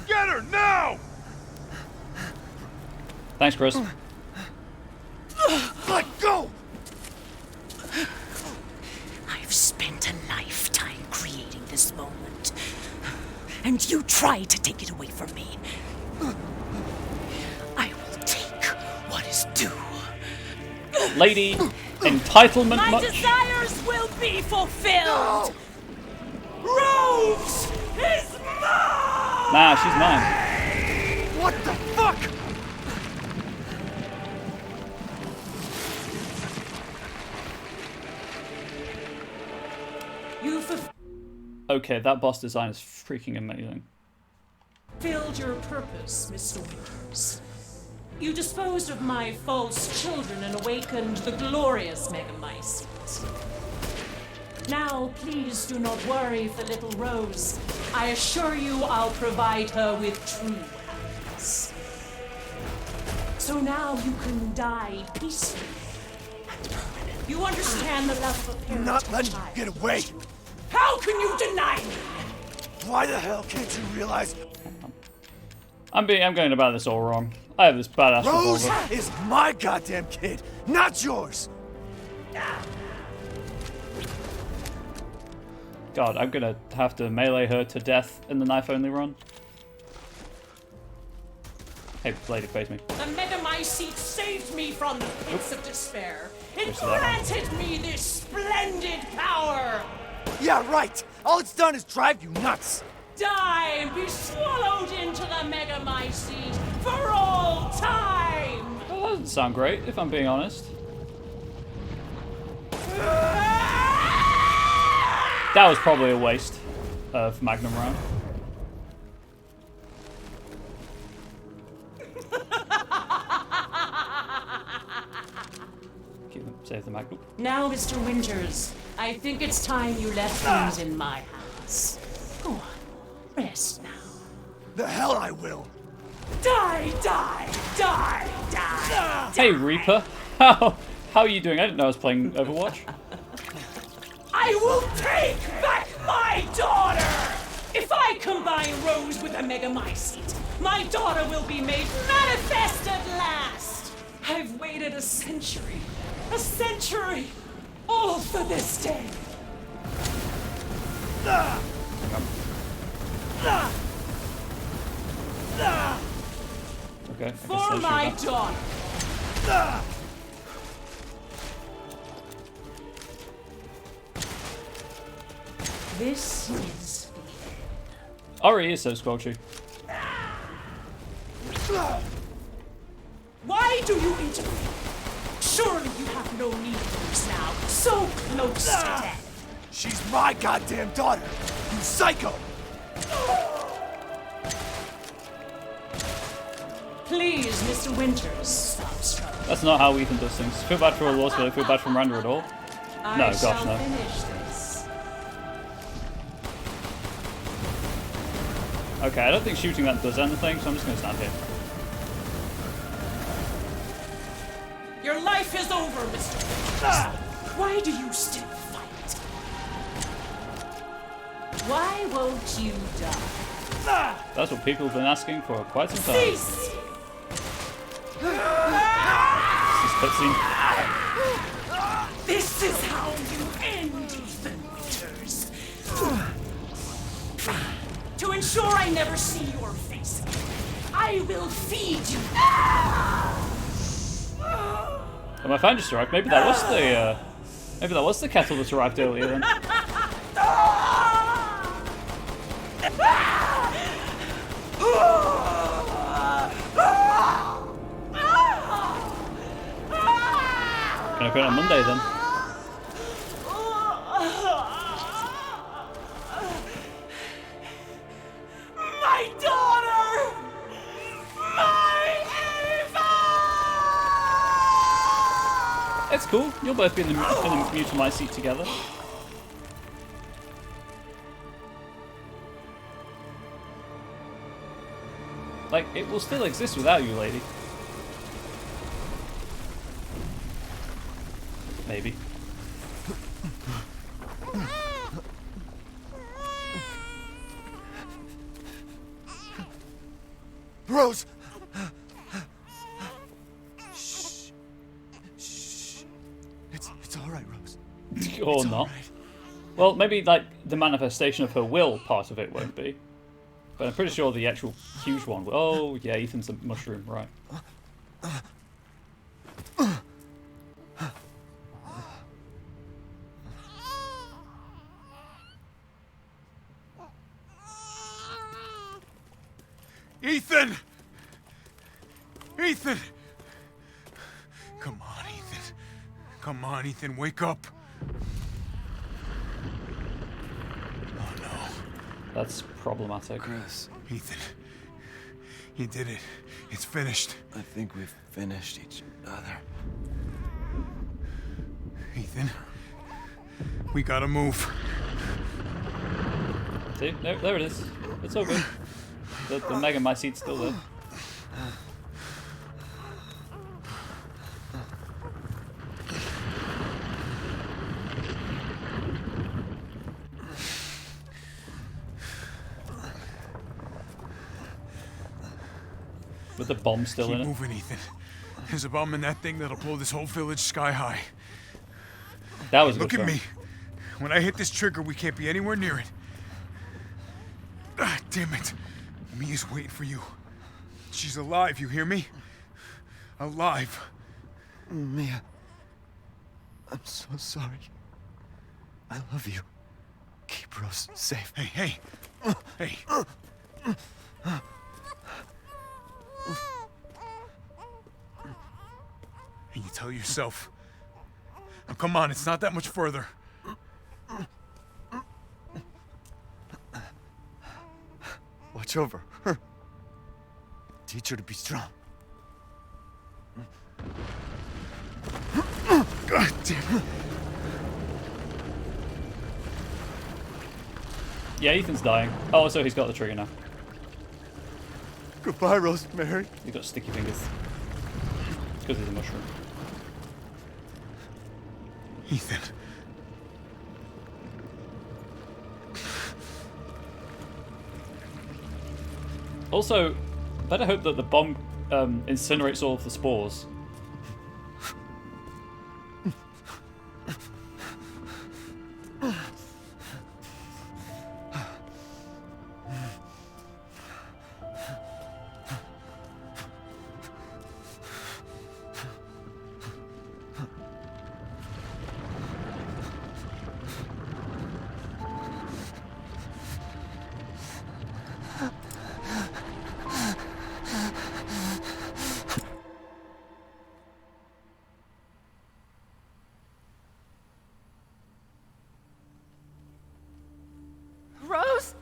Get her now! Thanks, Chris. Let go! I've spent a lifetime creating this moment. And you tried to take it away from me. I will take what is due. Lady, entitlement My much? desires will be fulfilled. No. Rose is mine! Nah, she's mine. What the fuck? You've Okay, that boss design is freaking amazing. fulfilled your purpose, Mr. Winters. You disposed of my false children and awakened the glorious Megamycete. Now, please do not worry for little Rose. I assure you I'll provide her with true happiness. So now you can die peacefully and permanently. You understand the love of a parent. Not letting you get away. How can you deny me? Why the hell can't you realize I'm going about this all wrong. I have this badass Rose revolver. is my goddamn kid, not yours. God, I'm gonna have to melee her to death in the knife-only run. Hey, lady, face me. The Megamycete saved me from the pits of despair. It Where's that granted me this splendid power. Yeah, right. All it's done is drive you nuts. Die and be swallowed into the Megamycete for all time. That doesn't sound great, if I'm being honest. That was probably a waste of Magnum round. Save the Magnum. Now, Mr. Winters, I think it's time you left things in my hands. Go on, rest now. The hell I will. Die, die, die, die. Hey, Reaper. How are you doing? I didn't know I was playing Overwatch. I will take back my daughter! If I combine Rose with a Megamycete, my daughter will be made manifest at last! I've waited a century, all for this day. Okay. For my daughter. This is Ori is so squelchy. Why do you interfere? Surely you have no need for us now. So close to death. She's my goddamn daughter, you psycho! Please, Mr. Winters, stop struggling. That's not how Ethan does things. Feel bad for Lost, but I feel bad for Miranda at all. No, gosh, no. Finish this. Okay, I don't think shooting that does anything, so I'm just gonna stand here. Your life is over, Mr. Winters. Why do you still fight? Why won't you die? That's what people have been asking for quite some time. Cease! This cutscene. This is how you end, Ethan Winters. To ensure I never see your face, I will feed you. Oh, my fan just arrived. Maybe that was the kettle that arrived earlier then. Can I put it on Monday then? My daughter! My Ava! It's cool. You'll both be in the Mutamai seat together. Like, it will still exist without you, lady. Maybe. Rose! Shh. Shh. It's all right, Rose. Or It's not. all right. Well, maybe, like, the manifestation of her will part of it won't be. But I'm pretty sure the actual huge one will. Oh, yeah, Ethan's a mushroom, right. Ethan! Ethan! Come on, Ethan. Come on, Ethan, wake up. Oh no. That's problematic. Chris. Ethan. You did it. It's finished. I think we've finished each other. Ethan. We gotta move. See? There it is. It's all good. The Mega My seat's still there. With the bomb still Keep in it. moving, Ethan. There's a bomb in that thing that'll blow this whole village sky high. That was a Look good at shot. me. When I hit this trigger, we can't be anywhere near it. Ah, damn it. Mia's waiting for you. She's alive, you hear me? Alive. Mia. I'm so sorry. I love you. Keep Rose safe. Hey, hey. Hey. And you tell yourself. Now, come on, it's not that much further. Watch over her. Teach her to be strong. God damn it. Yeah, Ethan's dying. Oh, so he's got the trigger now. Goodbye, Rosemary. He's got sticky fingers. It's because he's a mushroom. Ethan. Also, better hope that the bomb incinerates all of the spores. Rose?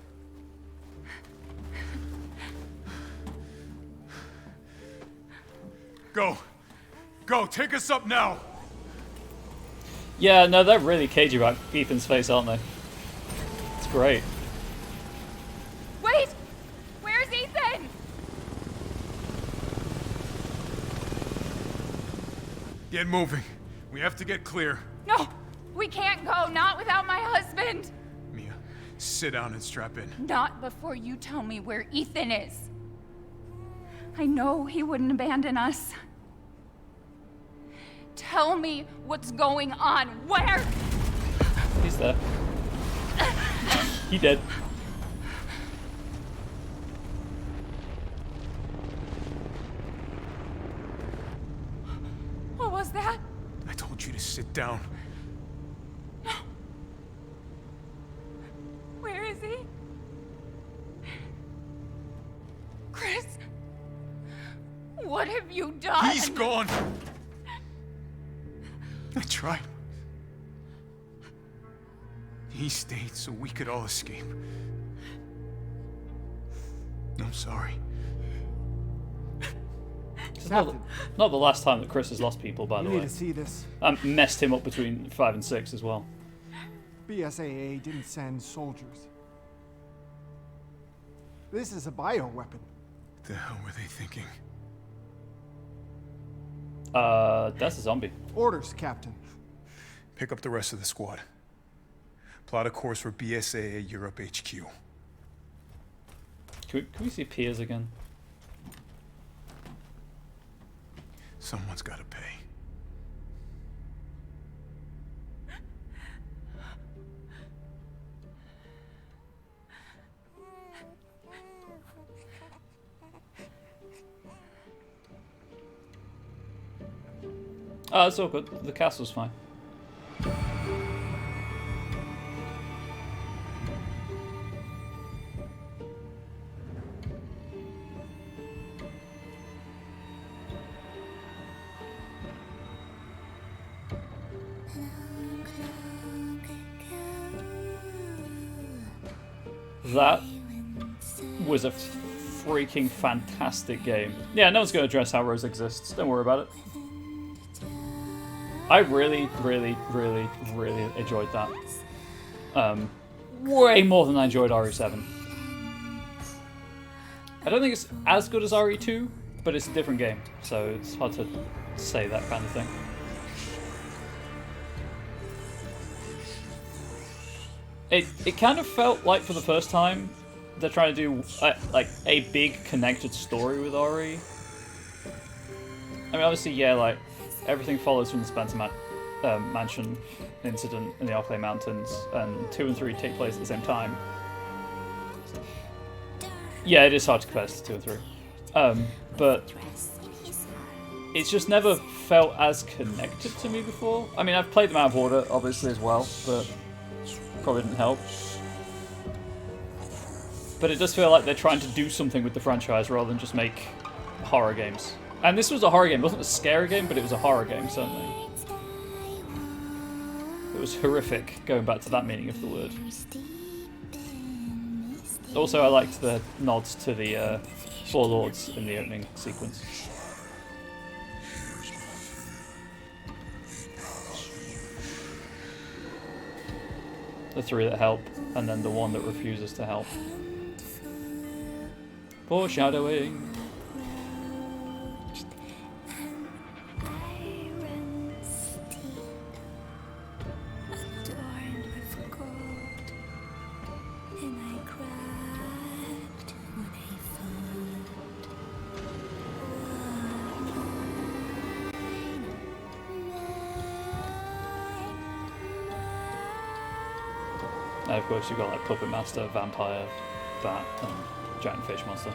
Go. Go, take us up now. Yeah, no, they're really cagey about Ethan's face, aren't they? It's great. Wait! Where's Ethan? Get moving. We have to get clear. No! We can't go, not without my husband! Mia, sit down and strap in. Not before you tell me where Ethan is. I know he wouldn't abandon us. Tell me what's going on. Where? He's there. He dead. What was that? I told you to sit down. Where is he? Chris? What have you done? He's gone! I tried. He stayed so we could all escape. I'm sorry. It's not the last time that Chris has lost people, by the way. You need to see this. I messed him up between 5 and 6 as well. BSAA didn't send soldiers. This is a bioweapon. What the hell were they thinking? That's a zombie. Orders, Captain. Pick up the rest of the squad. Plot a course for BSAA Europe HQ. Can we see Piers again? Someone's gotta pay. Oh, it's all good. The castle's fine. That was a freaking fantastic game. Yeah, no one's going to address how Rose exists. Don't worry about it. I really, really, really, really enjoyed that. Way more than I enjoyed RE7. I don't think it's as good as RE2, but it's a different game, so it's hard to say that kind of thing. It kind of felt like for the first time they're trying to do like a big connected story with RE. I mean, obviously, yeah, like everything follows from the Spencer Mansion incident in the Arklay Mountains, and 2 and 3 take place at the same time. Yeah, it is hard to compare to 2 and 3, but it's just never felt as connected to me before. I mean, I've played them out of order, obviously, as well, but probably didn't help. But it does feel like they're trying to do something with the franchise rather than just make horror games. And this was a horror game. It wasn't a scary game, but it was a horror game, certainly. It was horrific, going back to that meaning of the word. Also, I liked the nods to the Four Lords in the opening sequence. The 3 that help, and then the 1 that refuses to help. Foreshadowing. And of course you've got like Puppet Master, Vampire, Bat, and Giant Fish Monster.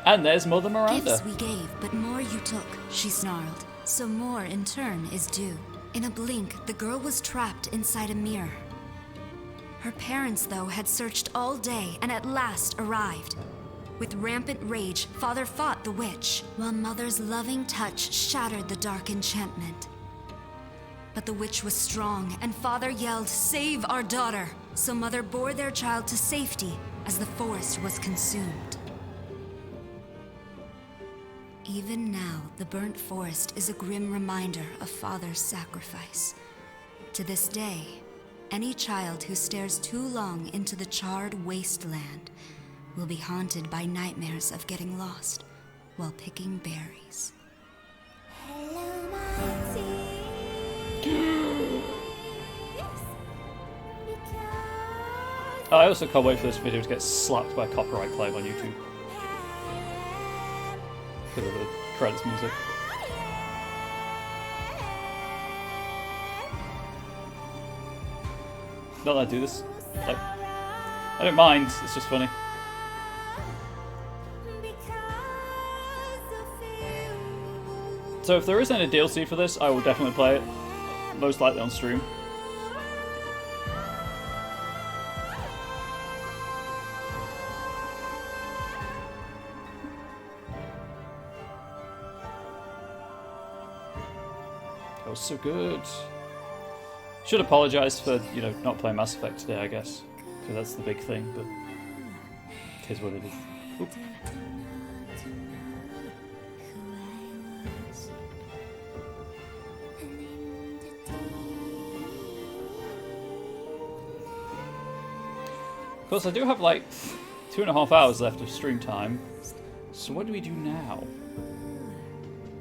And there's Mother Miranda. Gifts we gave, but more you took, she snarled. So more in turn is due. In a blink, the girl was trapped inside a mirror. Her parents, though, had searched all day and at last arrived. With rampant rage, Father fought the witch, while Mother's loving touch shattered the dark enchantment. But the witch was strong, and Father yelled, "Save our daughter!" So Mother bore their child to safety as the forest was consumed. Even now, the burnt forest is a grim reminder of Father's sacrifice. To this day, any child who stares too long into the charred wasteland will be haunted by nightmares of getting lost while picking berries. I also can't wait for this video to get slapped by a copyright claim on YouTube. Because of the credits music. Not that I do this. Like, I don't mind. It's just funny. So if there is any DLC for this, I will definitely play it. Most likely on stream. That was so good. Should apologise for, you know, not playing Mass Effect today, I guess. Because that's the big thing, but it is what it is. Oop. Of course, I do have like 2.5 hours left of stream time. So what do we do now?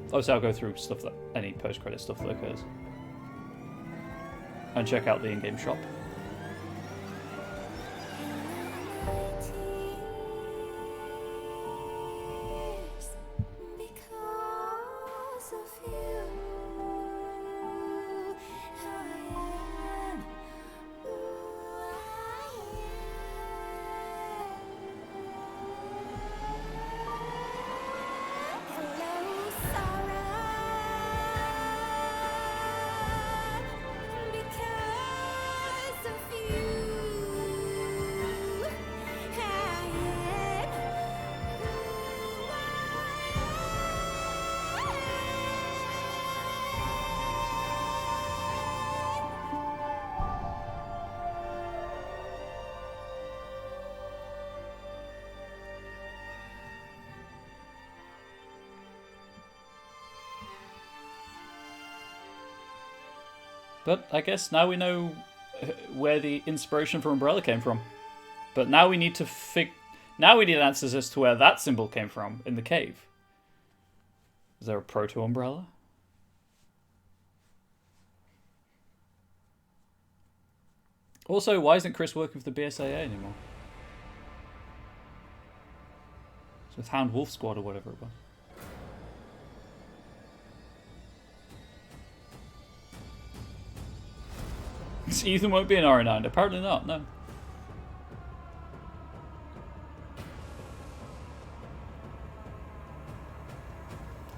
Obviously, I'll go through stuff that any post-credit stuff that occurs, and check out the in-game shop. But I guess now we know where the inspiration for Umbrella came from. But now we need to now we need answers as to where that symbol came from in the cave. Is there a proto-Umbrella? Also, why isn't Chris working for the BSAA anymore? It's with Hound Wolf Squad or whatever it was. Ethan won't be an R9. Apparently not, no.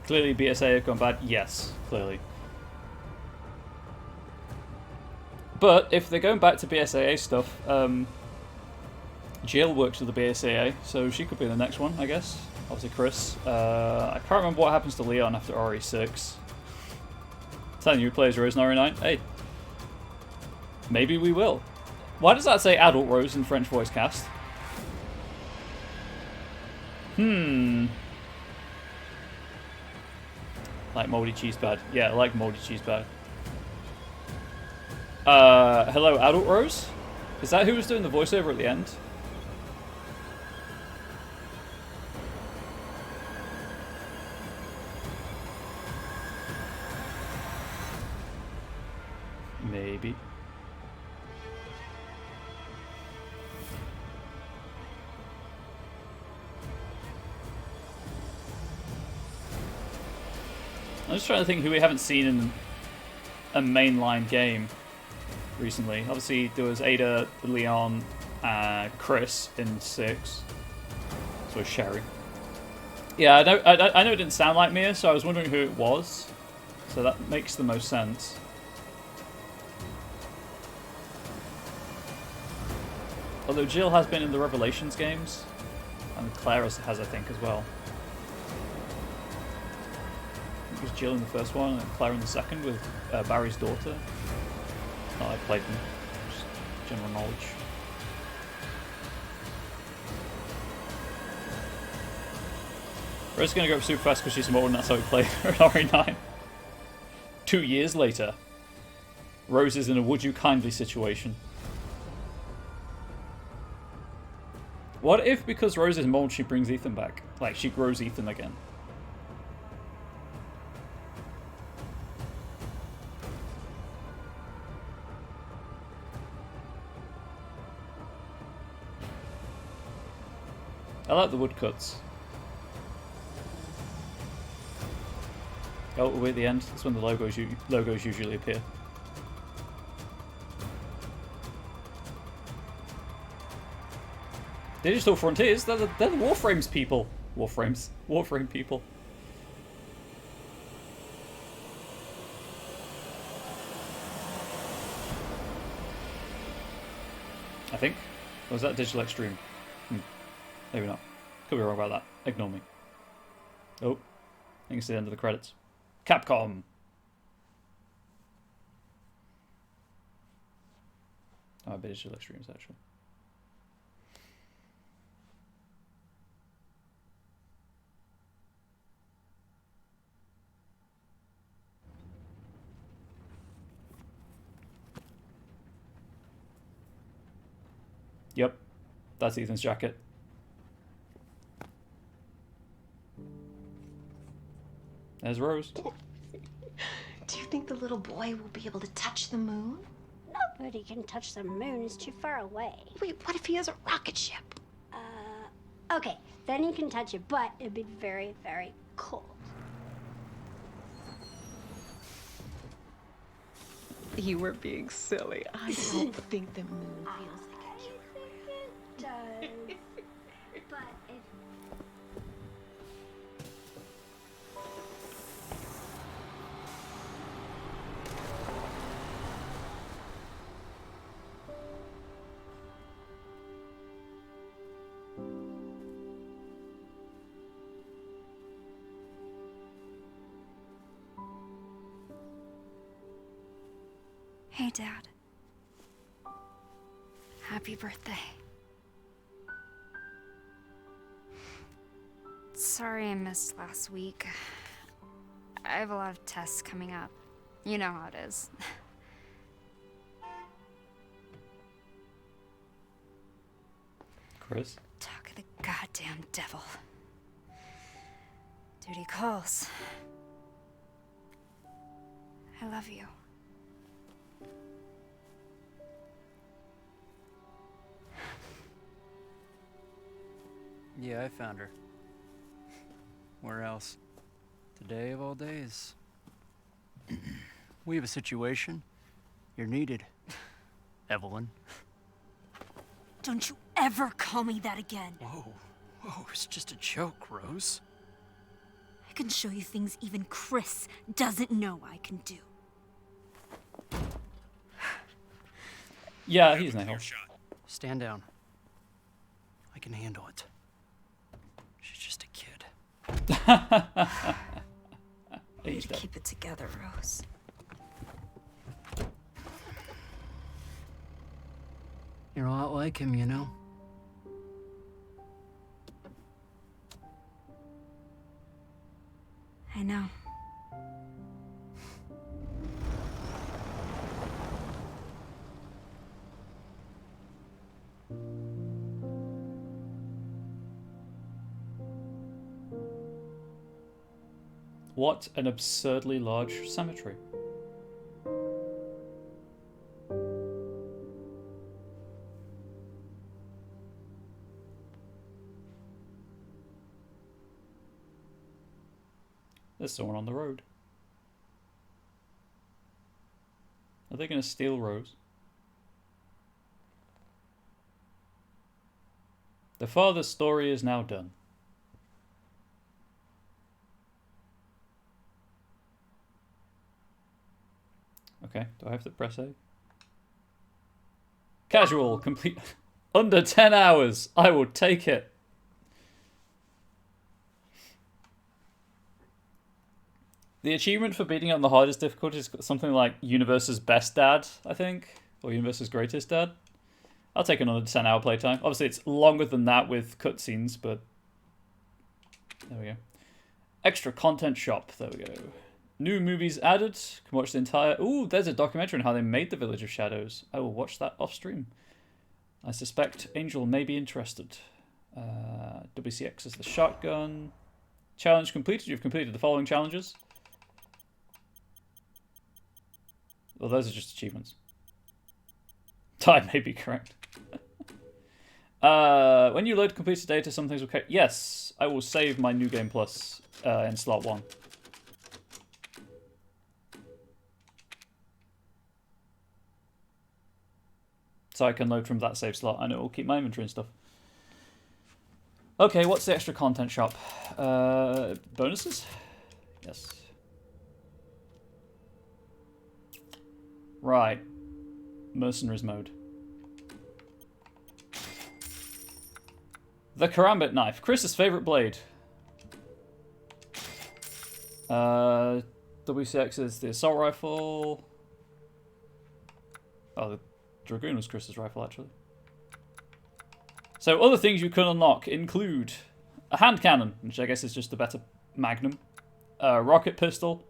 Clearly BSA have gone bad. Yes, clearly. But if they're going back to BSAA stuff, Jill works with the BSAA, so she could be the next one, I guess. Obviously Chris. I can't remember what happens to Leon after RE6. Telling you, plays Rose and RE9. Hey. Maybe we will. Why does that say Adult Rose in French voice cast? Like Moldy Cheese Bad. Yeah, I like Moldy Cheese Bad. Hello, Adult Rose? Is that who was doing the voiceover at the end? Maybe. I'm just trying to think who we haven't seen in a mainline game recently. Obviously, there was Ada, Leon, Chris in 6. So Sherry. Yeah, I know it didn't sound like Mia, so I was wondering who it was. So that makes the most sense. Although Jill has been in the Revelations games, and Claire has, I think, as well. It was Jill in the first one and Claire in the second with Barry's daughter. Not I played them, just general knowledge. Rose's gonna go up super fast because she's more, and that's how we play her in RE9. 2 years later, Rose is in a would you kindly situation. What if because Rose is mold she brings Ethan back? Like she grows Ethan again. I like the woodcuts. Oh, we're at the end. That's when the logos usually appear. Digital Frontiers, they're the Warframes people. Warframe people. I think. Or was that Digital Extreme? Maybe not. Could be wrong about that. Ignore me. Oh, I can see the end of the credits. Capcom. Oh, Digital Extremes actually. Yep, that's Ethan's jacket. There's Rose. Do you think the little boy will be able to touch the moon? Nobody can touch the moon. It's too far away. Wait, what if he has a rocket ship? Okay, then he can touch it, but it'd be very, very cold. You were being silly. I don't think the moon feels like a killer. It does. But if... Hey, Dad. Happy birthday. Sorry I missed last week. I have a lot of tests coming up. You know how it is. Chris? Talk of the goddamn devil. Duty calls. I love you. Yeah, I found her. Where else? Today of all days. We have a situation. You're needed, Evelyn. Don't you ever call me that again. Whoa, it's just a joke, Rose. I can show you things even Chris doesn't know I can do. Yeah, he's an a-hole. Stand down. I can handle it. She's just a kid. You need to keep it together, Rose. You're a lot like him, you know? I know. What an absurdly large cemetery. There's someone on the road. Are they going to steal Rose? The father's story is now done. Okay, do I have to press A? Casual, complete, under 10 hours. I will take it. The achievement for beating on the hardest difficulty is something like Universe's Best Dad, I think, or Universe's Greatest Dad. I'll take another 10-hour playtime. Obviously, it's longer than that with cutscenes, but there we go. Extra content shop. There we go. New movies added. Can watch the entire... Ooh, there's a documentary on how they made the Village of Shadows. I will watch that off stream. I suspect Angel may be interested. WCX is the shotgun. Challenge completed. You've completed the following challenges. Well, those are just achievements. Time may be correct. When you load completed data, some things will... Yes, I will save my New Game Plus in slot 1. So I can load from that save slot and it will keep my inventory and stuff. Okay, what's the extra content shop? Bonuses? Yes. Right. Mercenaries mode. The Karambit knife. Chris's favorite blade. WCX is the assault rifle. Oh, the Dragoon was Chris's rifle, actually. So other things you can unlock include a hand cannon, which I guess is just a better Magnum. A rocket pistol.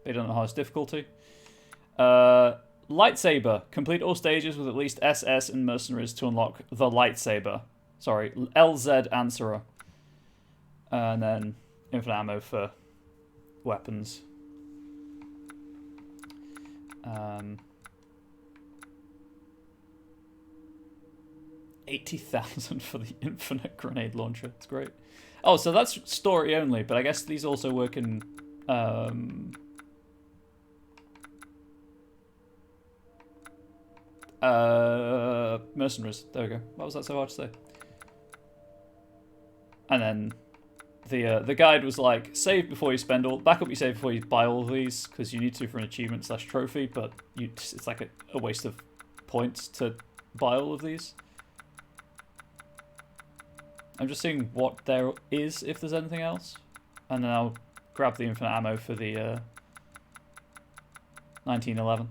They don't know the highest difficulty. Lightsaber. Complete all stages with at least SS and Mercenaries to unlock the lightsaber. Sorry, LZ Answerer. And then infinite ammo for weapons. 80,000 for the infinite grenade launcher. It's great. Oh, so that's story only, but I guess these also work in Mercenaries. There we go. What was that so hard to say? And then the guide was like, save before you spend all, back up your save before you buy all of these, because you need to for an achievement / trophy, but it's like a waste of points to buy all of these. I'm just seeing what there is, if there's anything else. And then I'll grab the infinite ammo for the 1911.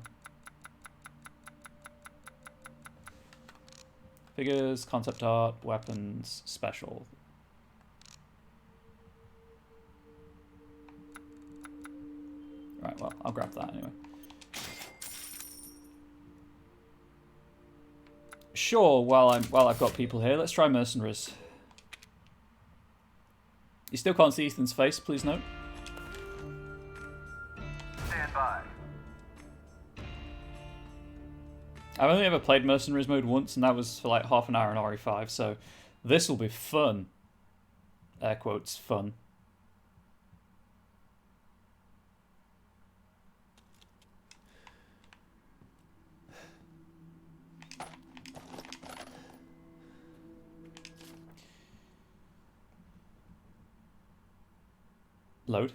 Figures, concept art, weapons, special. Right, well, I'll grab that anyway. Sure, while I've got people here, let's try Mercenaries. You still can't see Ethan's face, please note. Stand by. I've only ever played Mercenaries mode once, and that was for like half an hour in RE5, so this will be fun. Air quotes, fun. Load.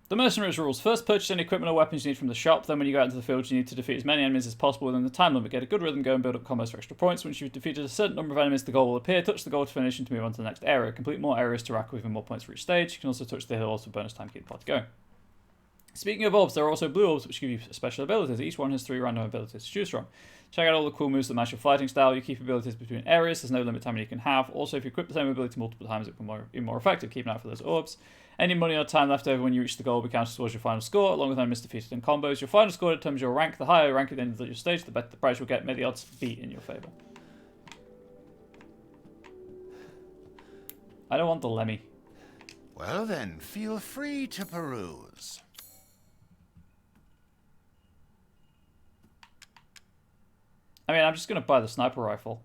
The Mercenaries rules. First, purchase any equipment or weapons you need from the shop. Then when you go out into the field, you need to defeat as many enemies as possible within the time limit. Get a good rhythm going, build up combos for extra points. Once you've defeated a certain number of enemies, the goal will appear. Touch the goal to finish and to move on to the next area. Complete more areas to rack with even more points for each stage. You can also touch the hills for bonus time to keep the party going. Speaking of orbs, there are also blue orbs which give you special abilities. Each one has 3 random abilities to choose from. Check out all the cool moves that match your fighting style. You keep abilities between areas. There's no limit to how many you can have. Also, if you equip the same ability multiple times, it will be more effective. Keep an eye out for those orbs. Any money or time left over when you reach the goal will be counted towards your final score, along with enemies defeated in combos. Your final score determines your rank. The higher your rank at the end of your stage, the better the prize you'll get. May the odds be in your favour. I don't want the Lemmy. Well then, feel free to peruse. I mean, I'm just going to buy the sniper rifle.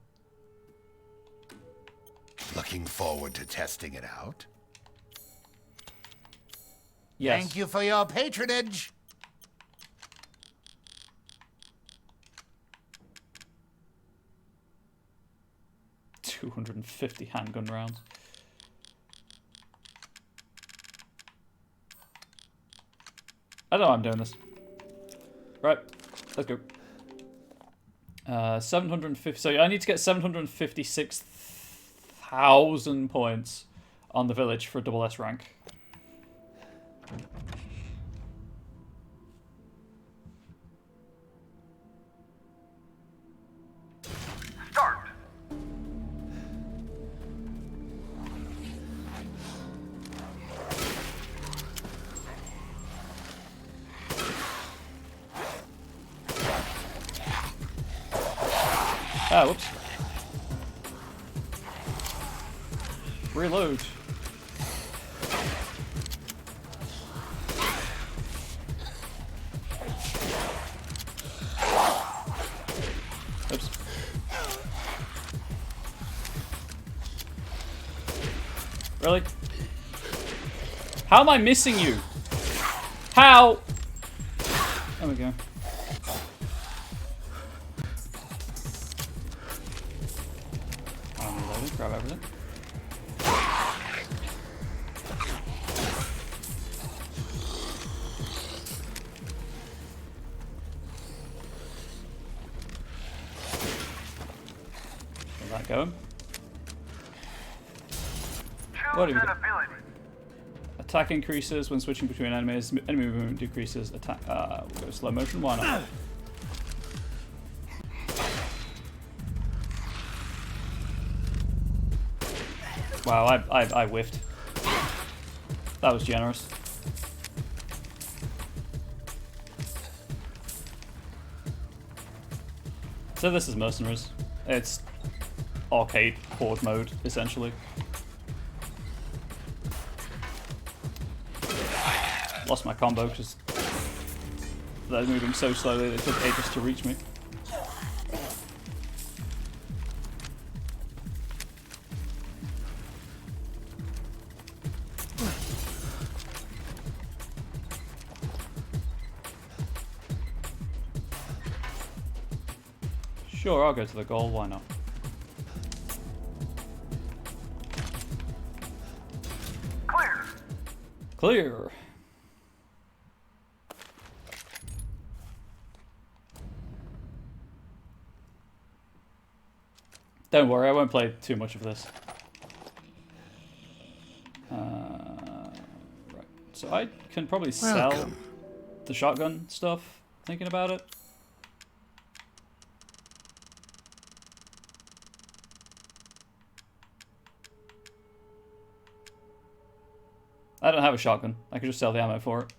Looking forward to testing it out? Yes. Thank you for your patronage. $250 handgun rounds. I don't know why I'm doing this. Right, let's go. 750. So I need to get 756,000 points on the village for a double S rank. Start. Ah, whoops. Reload. Oops. Really? How am I missing you? How? There we go. Reloading, grab everything. that going. What have you got? Attack increases when switching between enemies. Enemy movement decreases. Attack. We'll go slow motion. Why not? Wow, I whiffed. That was generous. So this is Mercenaries. It's arcade horde mode, essentially. Lost my combo because they're moving so slowly they took ages to reach me. Sure, I'll go to the goal, why not? Clear. Clear. Don't worry, I won't play too much of this. Right. So I can probably sell the shotgun stuff, thinking about it. I don't have a shotgun. I could just sell the ammo for it.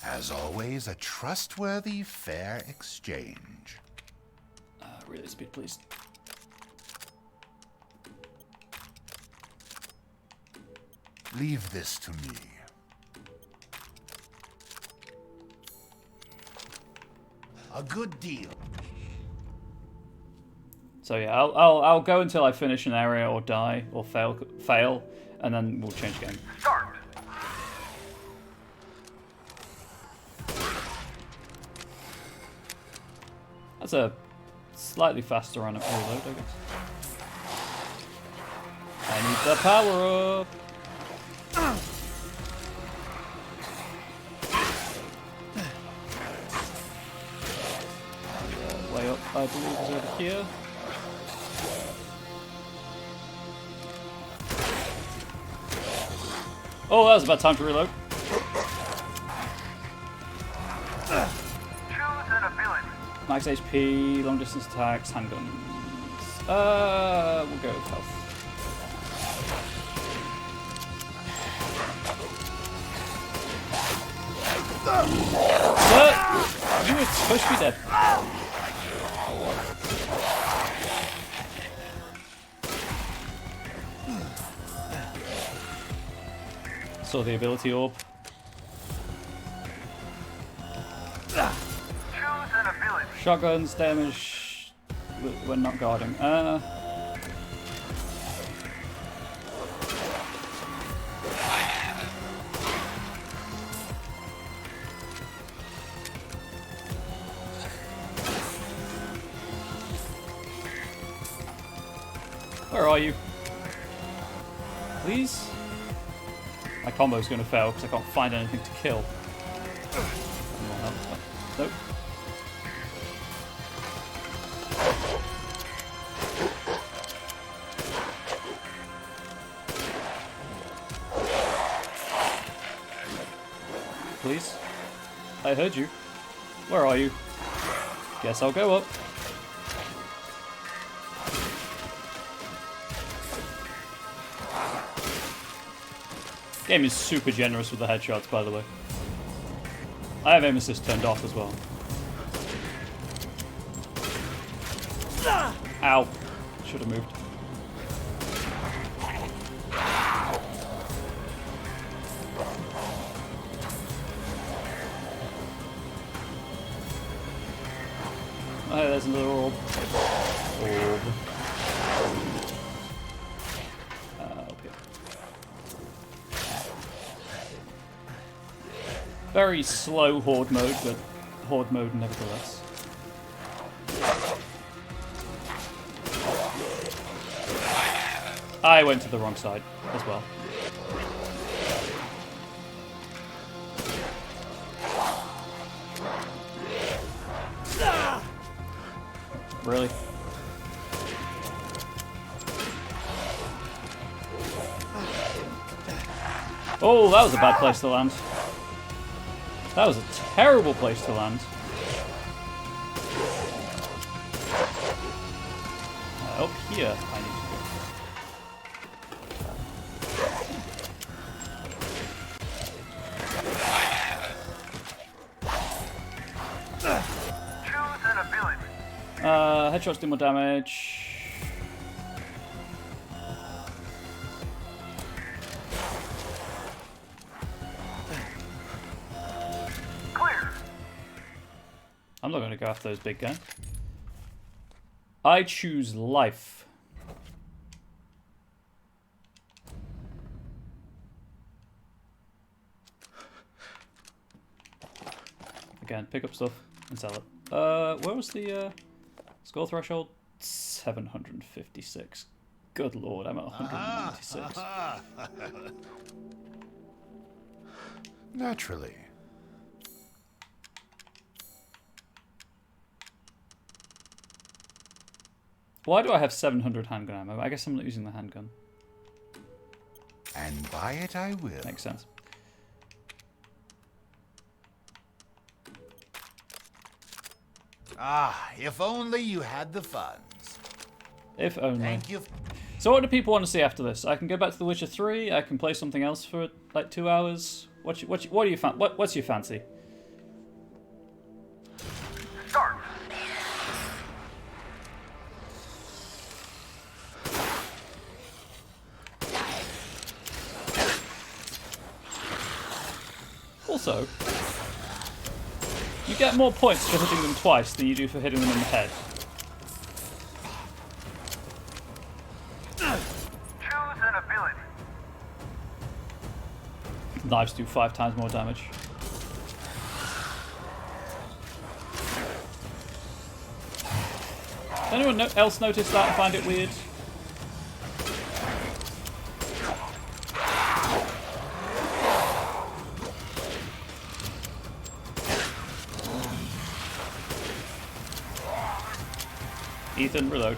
As always, a trustworthy, fair exchange. Really speed, please. Leave this to me. A good deal. So yeah, I'll go until I finish an area or die or fail, and then we'll change game. Start. That's a slightly faster run up reload, I guess. I need the power up. Way up, I believe, is over here. Oh, that was about time to reload. Choose an ability. Max HP, long distance attacks, handguns. We'll go with health. What? You were supposed to be dead. Saw the ability orb. Choose an ability. Shotguns damage when not guarding. Where are you? Please? My combo's gonna fail because I can't find anything to kill. Nope. Please? I heard you. Where are you? Guess I'll go up. Game is super generous with the headshots, by the way. I have aim assist turned off as well. Ow. Should have moved. Oh, there's another orb. Orb. Okay. Very slow horde mode, but horde mode nevertheless. I went to the wrong side as well. Really? Oh, that was a bad place to land. That was a terrible place to land. Up here, I need to go. Choose an ability. Headshots do more damage. Clear. I'm not going to go after those big guys. I choose life. Again, pick up stuff and sell it. Where was the score threshold? 756. Good lord, I'm at 196. Naturally. Why do I have 700 handgun ammo? I guess I'm not using the handgun. And buy it I will. Makes sense. Ah, if only you had the funds. If only. Thank you. So what do people want to see after this? I can go back to The Witcher 3. I can play something else for like 2 hours. What's your fancy? Start. Also, you get more points for hitting them twice than you do for hitting them in the head. Choose an ability. Knives do 5 times more damage. Does anyone else notice that and find it weird? Ethan, reload.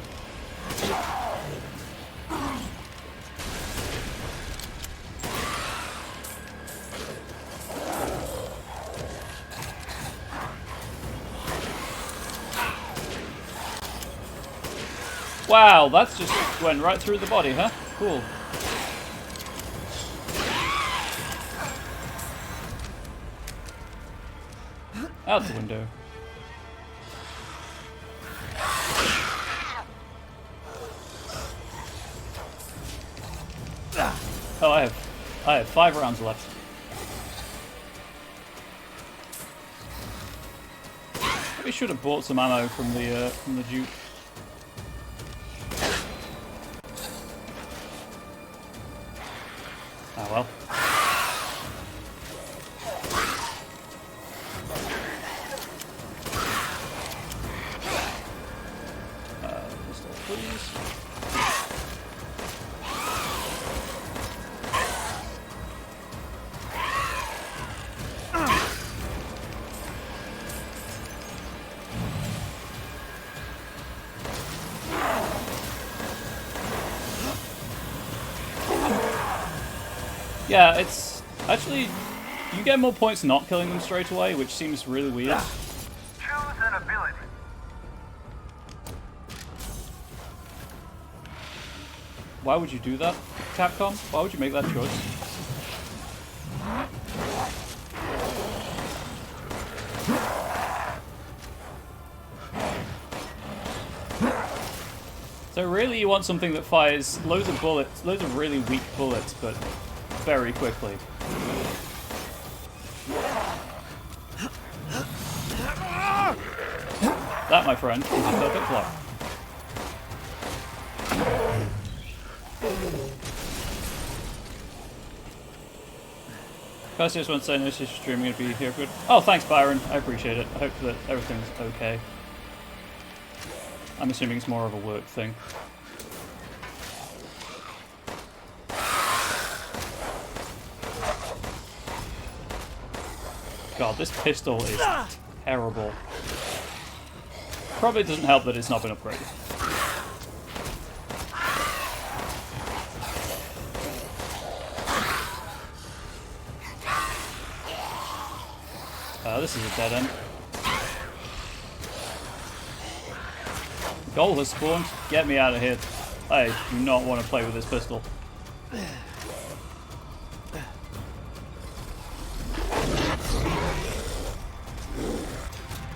Wow, that's just went right through the body, huh? Cool. Out the window. Oh, I have 5 rounds left. Maybe should have bought some ammo from the Duke. Oh well. Pistol, please. Yeah, it's actually, you get more points not killing them straight away, which seems really weird. Choose an ability. Why would you do that, Capcom? Why would you make that choice? So really you want something that fires loads of bullets, loads of really weak bullets, but very quickly. That, my friend, is a perfect block. First, I just want to say, no stream, I'm going to be here for good. Oh, thanks, Byron. I appreciate it. I hope that everything's okay. I'm assuming it's more of a work thing. God, this pistol is terrible. Probably doesn't help that it's not been upgraded. Oh, this is a dead end. Goal has spawned. Get me out of here. I do not want to play with this pistol.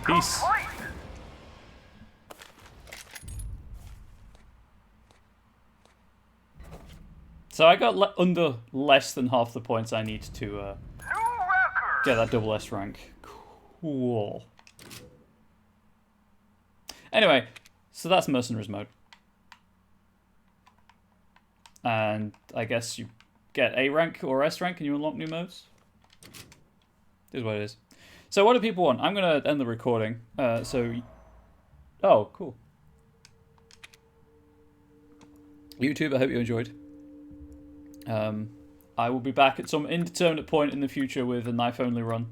Peace. So I got under less than half the points I need to get that double S rank. Cool. Anyway, so that's Mercenaries mode. And I guess you get A rank or S rank and you unlock new modes. This is what it is. So what do people want? I'm going to end the recording. Oh, cool. YouTube, I hope you enjoyed. I will be back at some indeterminate point in the future with a knife-only run.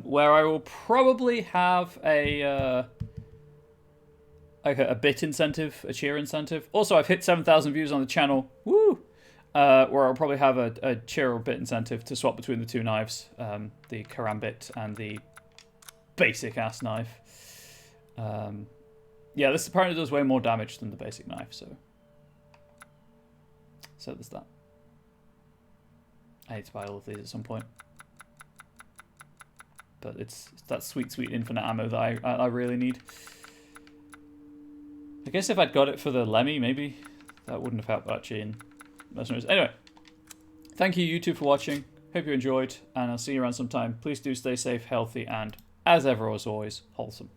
Where I will probably have a bit incentive, a cheer incentive. Also, I've hit 7,000 views on the channel. Woo! Where I'll probably have a cheer or bit incentive to swap between the two knives, the karambit and the basic ass knife. Yeah, this apparently does way more damage than the basic knife, so there's that. I need to buy all of these at some point, but it's that sweet, sweet infinite ammo that I really need. I guess if I'd got it for the Lemmy, maybe that wouldn't have helped actually in Mercenaries. Anyway, thank you YouTube for watching. Hope you enjoyed, and I'll see you around sometime. Please do stay safe, healthy, and as ever, as always, wholesome.